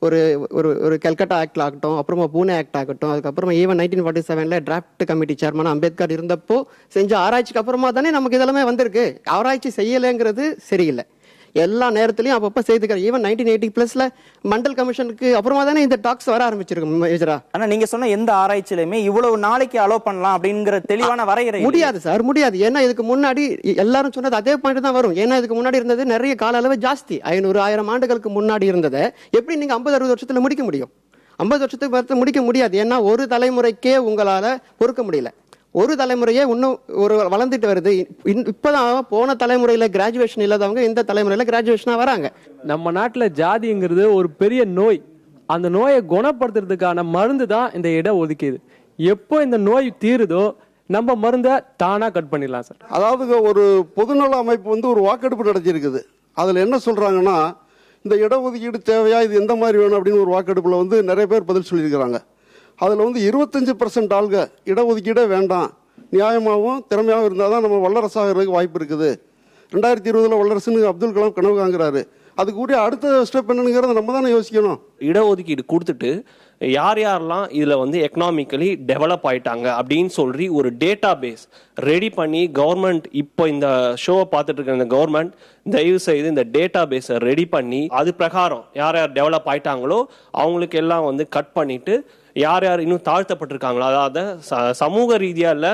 ஒரு ஒரு ஒரு கல்கட்டா ஆக்ட் ஆகட்டும், அப்புறமா பூனே ஆக்ட் ஆகட்டும், அதுக்கப்புறமா even 1947 draft committee chairman Ambedkar இருந்தப்போ செஞ்ச ஆராய்ச்சிக்கு அப்புறமா தானே நமக்கு இதெல்லாமே வந்திருக்கு. ஆராய்ச்சி செய்யலைங்கிறது சரியில்லை. எல்லா நேரத்திலையும் அப்பப்ப செய்துக்கிற. ஈவன் 1980+ மண்டல் கமிஷனுக்கு அப்புறமா தானே இந்த டாக்ஸ் வர ஆரம்பிச்சிருக்கு. ஆனா நீங்க சொன்ன எந்த ஆராய்ச்சியிலுமே இவ்வளவு நாளைக்கு அலோ பண்ணலாம் அப்படிங்கிற தெளிவான வரையறை முடியாது சார், முடியாது. ஏன்னா இதுக்கு முன்னாடி எல்லாரும் சொன்னது அதே பாயிண்ட் தான் வரும். ஏன்னா இதுக்கு முன்னாடி இருந்தது நிறைய கால அளவு ஜாஸ்தி. 500-1000 ஆண்டுகளுக்கு முன்னாடி இருந்ததை எப்படி நீங்க 50-60 வருஷத்துல முடிக்க முடியும்? 50 வருஷத்துக்கு முடிக்க முடியாது. ஏன்னா ஒரு தலைமுறைக்கே உங்களால பொறுக்க முடியல. ஒரு தலைமுறையே இன்னும் ஒரு வளர்ந்துட்டு வருது. இப்பதான் போன தலைமுறையில கிராஜுவேஷன் இல்லாதவங்க இந்த தலைமுறையில கிராஜுவேஷனா வராங்க. நம்ம நாட்டுல ஜாதிங்கிறது ஒரு பெரிய நோய். அந்த நோயை குணப்படுத்துறதுக்கான மருந்து தான் இந்த இடஒதுக்கீடு. எப்போ இந்த நோய் தீருதோ நம்ம மருந்தை தானா கட் பண்ணிடலாம் சார். அதாவது ஒரு பொதுநல அமைப்பு வந்து ஒரு வாக்கெடுப்பு நடத்தியிருக்குது. அதுல என்ன சொல்றாங்கன்னா, இந்த இடஒதுக்கீடு தேவையா, இது எந்த மாதிரி வேணும் அப்படின்னு ஒரு வாக்கெடுப்புல வந்து நிறைய பேர் பதில் சொல்லியிருக்கிறாங்க. அதில் வந்து 25% ஆள்க இடஒதுக்கீடே வேண்டாம், நியாயமாகவும் திறமையாகவும் இருந்தால் தான் நம்ம வல்லரசாகிறதுக்கு வாய்ப்பு இருக்குது. 2020 வல்லரசுன்னு அப்துல் கலாம் கனவு காண்கிறாரு. அதுக்குரிய அடுத்த ஸ்டெப் என்னங்கிறத நம்ம தானே யோசிக்கணும். இடஒதுக்கீடு கொடுத்துட்டு யார் யாரெல்லாம் இதில் வந்து எக்கனாமிக்கலி டெவலப் ஆயிட்டாங்க அப்படின்னு சொல்லி ஒரு டேட்டா பேஸ் ரெடி பண்ணி கவர்மெண்ட், இப்போ இந்த ஷோவை பார்த்துட்டு இருக்க இந்த கவர்மெண்ட் தயவு செய்து இந்த டேட்டா பேஸை ரெடி பண்ணி அது பிரகாரம் யார் யார் டெவலப் ஆயிட்டாங்களோ அவங்களுக்கு எல்லாம் வந்து கட் பண்ணிட்டு யார் யார் இன்னும் தாழ்த்தப்பட்டிருக்காங்களோ, அதாவது சமூக ரீதியா இல்ல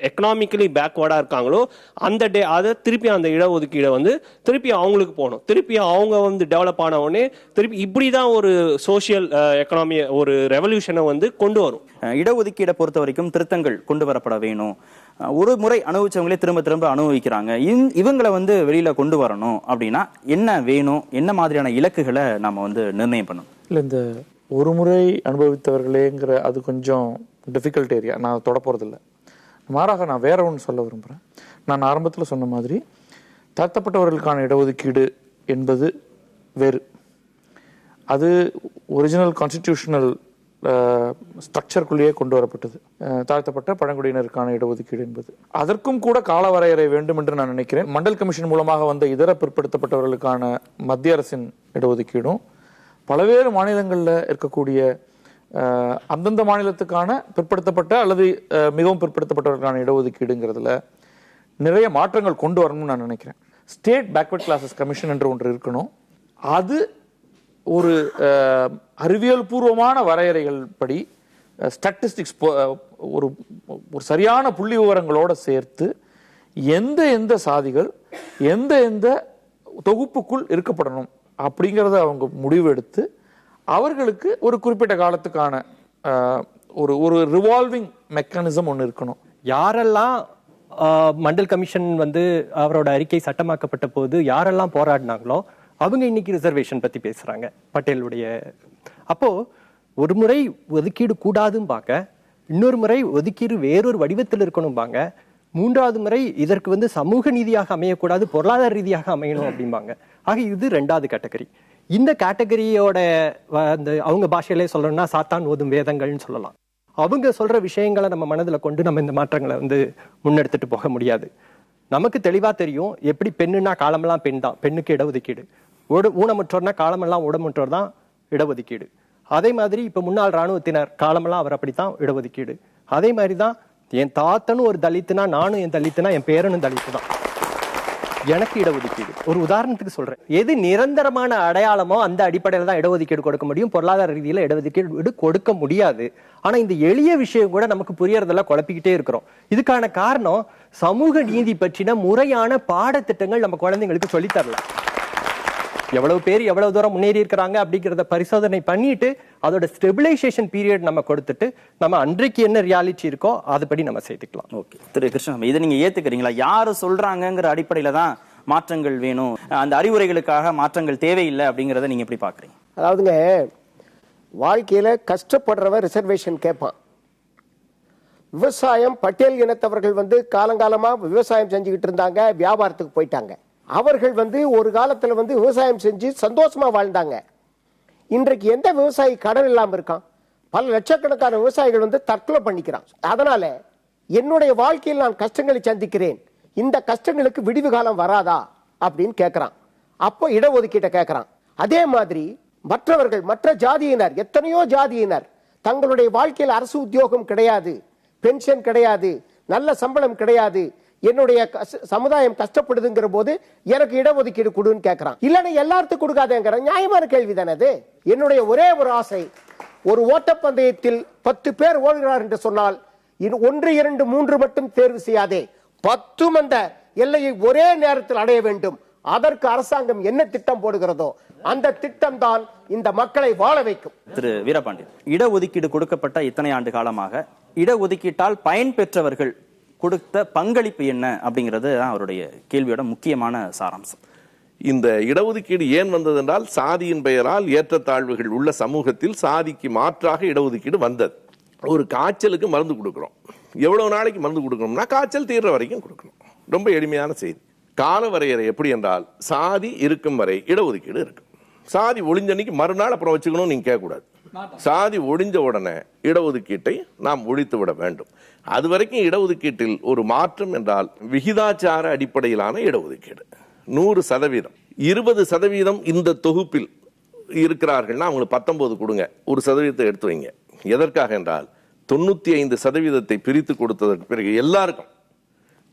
எக்கனாமிக்கலி பேக்வர்டா இருக்காங்களோ அதை திருப்பி அந்த இடஒதுக்கீடை வந்து திருப்பி அவங்களுக்கு போகணும். திருப்பி அவங்க வந்து டெவலப் ஆன உடனே திருப்பி இப்படிதான் ஒரு சோசியல் எக்கனாமி ஒரு ரெவல்யூஷனை வந்து கொண்டு வரும். இடஒதுக்கீடை பொறுத்த வரைக்கும் திருத்தங்கள் கொண்டு வரப்பட வேணும். ஒரு முறை அனுபவிச்சவங்களே திரும்ப திரும்ப அனுபவிக்கிறாங்க. இவங்களை வந்து வெளியில கொண்டு வரணும் அப்படின்னா என்ன வேணும், என்ன மாதிரியான இலக்குகளை நாம வந்து நிர்ணயம் பண்ணணும்? இல்லை, இந்த ஒரு முறை அனுபவித்தவர்களேங்கிற அது கொஞ்சம் டிஃபிகல்ட் ஏரியா. நான் தொட போறதில்லை. மாறாக நான் வேற ஒன்று சொல்ல விரும்புகிறேன். நான் ஆரம்பத்தில் சொன்ன மாதிரி தாழ்த்தப்பட்டவர்களுக்கான இடஒதுக்கீடு என்பது வேறு. அது ஒரிஜினல் கான்ஸ்டிடியூஷனல் ஸ்ட்ரக்சருக்குள்ளேயே கொண்டு வரப்பட்டது. தாழ்த்தப்பட்ட பழங்குடியினருக்கான இடஒதுக்கீடு என்பது அதற்கும் கூட கால வரையறை வேண்டும் என்று நான் நினைக்கிறேன். மண்டல் கமிஷன் மூலமாக வந்த இதர பிற்படுத்தப்பட்டவர்களுக்கான மத்திய அரசின் இடஒதுக்கீடும் பல்வேறு மாநிலங்களில் இருக்கக்கூடிய அந்தந்த மாநிலத்துக்கான பிற்படுத்தப்பட்ட அல்லது மிகவும் பிற்படுத்தப்பட்டவர்களுக்கான இடஒதுக்கீடுங்கிறதுல நிறைய மாற்றங்கள் கொண்டு வரணும்னு நான் நினைக்கிறேன். ஸ்டேட் பேக்வர்ட் கிளாஸஸ் கமிஷன் என்று ஒன்று இருக்கணும். அது ஒரு அறிவியல் பூர்வமான வரையறைகள் படி ஸ்டாட்டிஸ்டிக்ஸ் ஒரு சரியான புள்ளி விவரங்களோட சேர்த்து எந்த சாதிகள் எந்த தொகுப்புக்குள் இருக்கப்படணும் அப்படிங்கிறத அவங்க முடிவு எடுத்து அவர்களுக்கு ஒரு குறிப்பிட்ட காலத்துக்கான ஒரு ரிவால்விங் மெக்கானிசம் ஒன்று இருக்கணும். யாரெல்லாம் மண்டல் கமிஷன் வந்து அவரோட அறிக்கை சட்டமாக்கப்பட்ட போது யாரெல்லாம் போராடினாங்களோ அவங்க இன்னைக்கு ரிசர்வேஷன் பத்தி பேசுறாங்க பட்டேலுடைய. அப்போ ஒரு முறை ஒதுக்கீடு கூடாதும்பாங்க, இன்னொரு முறை ஒதுக்கீடு வேறொரு வடிவத்தில் இருக்கணும்பாங்க, மூன்றாவது முறை இதற்கு வந்து சமூக நீதியாக அமையக்கூடாது பொருளாதார ரீதியாக அமையணும் அப்படிம்பாங்க. ஆக இது ரெண்டாவது கேட்டகரி. இந்த கேட்டகரியோட அந்த அவங்க பாஷையிலே சொல்லணும்னா சாத்தான் ஓதும் வேதங்கள்னு சொல்லலாம். அவங்க சொல்ற விஷயங்களை நம்ம மனதில் கொண்டு நம்ம இந்த மாற்றங்களை வந்து முன்னெடுத்துட்டு போக முடியாது. நமக்கு தெளிவா தெரியும் எப்படி பெண்ணுன்னா காலமெல்லாம் பெண் தான், பெண்ணுக்கு இடஒதுக்கீடு. ஊனமுற்றோர்னா காலமெல்லாம் ஊனமுற்றோர் தான் இடஒதுக்கீடு. அதே மாதிரி இப்ப முன்னாள் ராணுவத்தினர் காலமெல்லாம் அவர் அப்படித்தான் இடஒதுக்கீடு. அதே மாதிரிதான் என் தாத்தனும் ஒரு தலித்துனா நானும் என் தலித்துனா என் பேரனும் தலித்து தான், எனக்கு இடஒதுக்கீடு. ஒரு உதாரணத்துக்கு சொல்றேன். எது நிரந்தரமான அடையாளமோ அந்த அடிப்படையில தான் இடஒதுக்கீடு கொடுக்க முடியும். பொருளாதார ரீதியில இடஒதுக்கீடு கொடுக்க முடியாது. ஆனா இந்த எளிய விஷயம் கூட நமக்கு புரியறதெல்லாம் குழப்பிக்கிட்டே இருக்கிறோம். இதுக்கான காரணம் சமூக நீதி பற்றின முறையான பாடத்திட்டங்கள் நம்ம குழந்தைங்களுக்கு சொல்லி தரல. எவ்வளவு பேர் எவ்வளவு தூரம் முன்னேறி இருக்கிறாங்க அப்படிங்கிறத பரிசோதனை பண்ணிட்டு அதோட ஸ்டெபிலைசேஷன் பீரியட் நம்ம கொடுத்துட்டு நம்ம அன்றைக்கு என்ன ரியாலிட்டி இருக்கோ அதுபடி நம்ம செய்துக்கலாம். ஓகே திரு கிருஷ்ணன், இதை நீங்க ஏத்துக்கிறீங்களா? யாரு சொல்றாங்கிற அடிப்படையில தான் மாற்றங்கள் வேணும், அந்த அறிவுரைகளுக்காக மாற்றங்கள் தேவையில்லை அப்படிங்கறத நீங்க எப்படி பாக்குறீங்க? அதாவதுங்க, வாழ்க்கையில கஷ்டப்படுறவன் ரிசர்வேஷன் கேட்பான். விவசாயம் பட்டேல் இனத்தவர்கள் வந்து காலங்காலமா விவசாயம் செஞ்சுக்கிட்டு இருந்தாங்க, வியாபாரத்துக்கு போயிட்டாங்க. அவர்கள் வந்து ஒரு காலத்துல வந்து விவசாயம் செஞ்சு சந்தோஷமா வாழ்ந்தாங்க. இன்றைக்கு எந்த விவசாயி கடன் இல்லாம இருக்கான்? பல லட்சக்கணக்கான விவசாயிகள் வந்து தற்கொலை பண்ணிக்கிறான். அதனால என்னுடைய வாழ்க்கையில் நான் கஷ்டங்களை சந்திக்கிறேன், இந்த கஷ்டங்களுக்கு விடிவு காலம் வராதா அப்படின்னு கேட்கிறான். அப்போ இடஒதுக்கீட்டை கேட்கிறான். அதே மாதிரி மற்றவர்கள், மற்ற ஜாதியினர், எத்தனையோ ஜாதியினர் தங்களுடைய வாழ்க்கையில் அரசு உத்தியோகம் கிடையாது, பென்ஷன் கிடையாது, நல்ல சம்பளம் கிடையாது, என்னுடைய சமுதாயம் கஷ்டப்படுதுங்கிற போது எனக்கு இடஒதுக்கீடு கொடுன்னு கேட்கிறான். இல்லைன்னா எல்லாத்துக்கும் கொடுக்காதேங்கிற நியாயமான கேள்வி தானே அது. என்னுடைய ஒரே ஒரு ஆசை, ஒரு ஓட்டப்பந்தயத்தில் 10 பேர் ஓடுகிறார் என்று சொன்னால் 1, 2, 3 மட்டும் தேர்வு செய்யாதே, 10 அந்த எல்லையை ஒரே நேரத்தில் அடைய வேண்டும். அதற்கு அரசாங்கம் என்ன திட்டம் போடுகிறதோ அந்த திட்டம் தான் இந்த மக்களை வாழ வைக்கும். திரு வீரபாண்டியன், இடஒதுக்கீடு கொடுக்கப்பட்ட இத்தனை ஆண்டு காலமாக இடஒதுக்கீட்டால் பயன் பெற்றவர்கள் கொடுத்த பங்களிப்பு என்ன அப்படிங்கிறது தான் அவருடைய கேள்வியோட முக்கியமான சாராம்சம். இந்த இடஒதுக்கீடு ஏன் வந்தது என்றால் சாதியின் பெயரால் ஏற்றத்தாழ்வுகள் உள்ள சமூகத்தில் சாதிக்கு மாற்றாக இடஒதுக்கீடு வந்தது. ஒரு காய்ச்சலுக்கு மருந்து கொடுக்கிறோம், எவ்வளவு நாளைக்கு மருந்து கொடுக்கணும்னா காய்ச்சல் தீர்ற வரைக்கும் கொடுக்கணும். ரொம்ப எளிமையான செய்தி. கால வரையறை எப்படி என்றால் சாதி இருக்கும் வரை இடஒதுக்கீடு இருக்கு. சாதி ஒழிஞ்சன்னைக்கு மறுநாள் அப்புறம் வச்சுக்கணும் நீங்க கேட்கக்கூடாது. சாதி ஒழிஞ்ச உடனே இடஒதுக்கீட்டை நாம் ஒழித்து விட வேண்டும். அது வரைக்கும் இடஒதுக்கீட்டில் ஒரு மாற்றம் என்றால் விகிதாச்சார அடிப்படையிலான இடஒதுக்கீடு 100%. 20% இந்த தொகுப்பில் இருக்கிறார்கள்னா அவங்களுக்கு 19 கொடுங்க, 1% எடுத்து வைங்க. எதற்காக என்றால் 95% பிரித்து கொடுத்ததற்கு பிறகு எல்லாருக்கும்,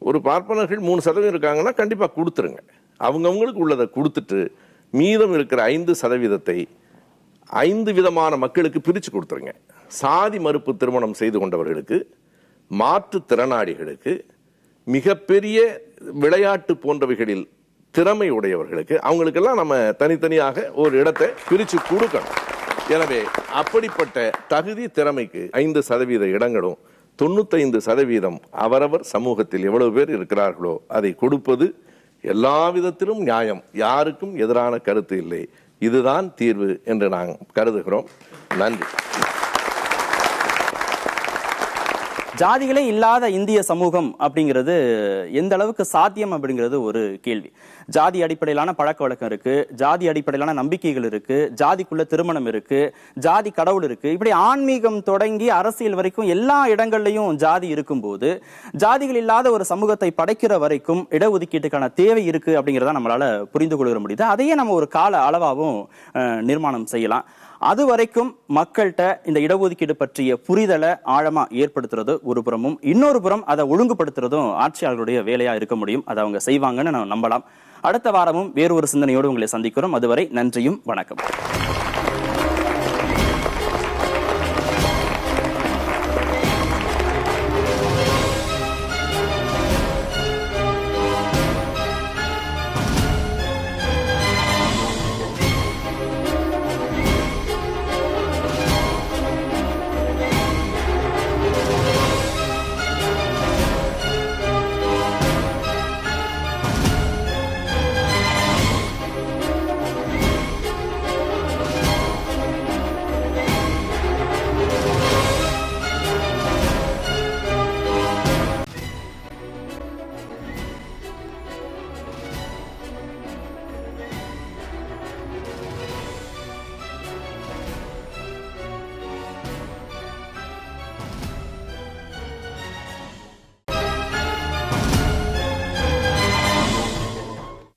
ஒரு பார்ப்பனர்கள் 3% இருக்காங்கன்னா கண்டிப்பா கொடுத்துருங்க. அவங்கவுங்களுக்கு உள்ளதை கொடுத்துட்டு மீதம் இருக்கிற 5% 5 விதமான மக்களுக்கு பிரிச்சு கொடுத்துருங்க. சாதி மறுப்பு திருமணம் செய்து கொண்டவர்களுக்கு, மாற்றுத்திறனாளிகளுக்கு, மிகப்பெரிய விளையாட்டு போன்றவைகளில் திறமை உடையவர்களுக்கு, அவங்களுக்கெல்லாம் நம்ம தனித்தனியாக ஒரு இடத்தை பிரித்து கொடுக்கணும். எனவே அப்படிப்பட்ட தகுதி திறமைக்கு 5% இடங்களும் 95% அவரவர் சமூகத்தில் எவ்வளவு பேர் இருக்கிறார்களோ அதை கொடுப்பது எல்லா விதத்திலும் நியாயம். யாருக்கும் எதிரான கருத்து இல்லை. இதுதான் தீர்வு என்று நாங்கள் கருதுகிறோம். நன்றி. ஜாதிகளே இல்லாத இந்திய சமூகம் அப்படிங்கிறது எந்த அளவுக்கு சாத்தியம் அப்படிங்கிறது ஒரு கேள்வி. ஜாதி அடிப்படையிலான பழக்க வழக்கம் இருக்கு, ஜாதி அடிப்படையிலான நம்பிக்கைகள் இருக்கு, ஜாதிக்குள்ள திருமணம் இருக்கு, ஜாதி கடவுள் இருக்கு. இப்படி ஆன்மீகம் தொடங்கி அரசியல் வரைக்கும் எல்லா இடங்கள்லயும் ஜாதி இருக்கும்போது ஜாதிகள் இல்லாத ஒரு சமூகத்தை படைக்கிற வரைக்கும் இடஒதுக்கீட்டுக்கான தேவை இருக்கு அப்படிங்கிறத நம்மளால புரிந்து கொள்ள முடியுது. அதையே நம்ம ஒரு கால அளவாகவும் நிர்மாணம் செய்யலாம். அது வரைக்கும் மக்கள்கிட்ட இந்த இடஒதுக்கீடு பற்றிய புரிதலை ஆழமா ஏற்படுத்துறது ஒரு புறமும், இன்னொரு புறம் அதை ஒழுங்குபடுத்துறதும் ஆட்சியாளர்களுடைய வேலையா இருக்க முடியும். அதை அவங்க செய்வாங்கன்னு நம்ம நம்பலாம். அடுத்த வாரமும் வேறு ஒரு சிந்தனையோடு உங்களை சந்திக்கிறோம். அதுவரை நன்றியும் வணக்கம்.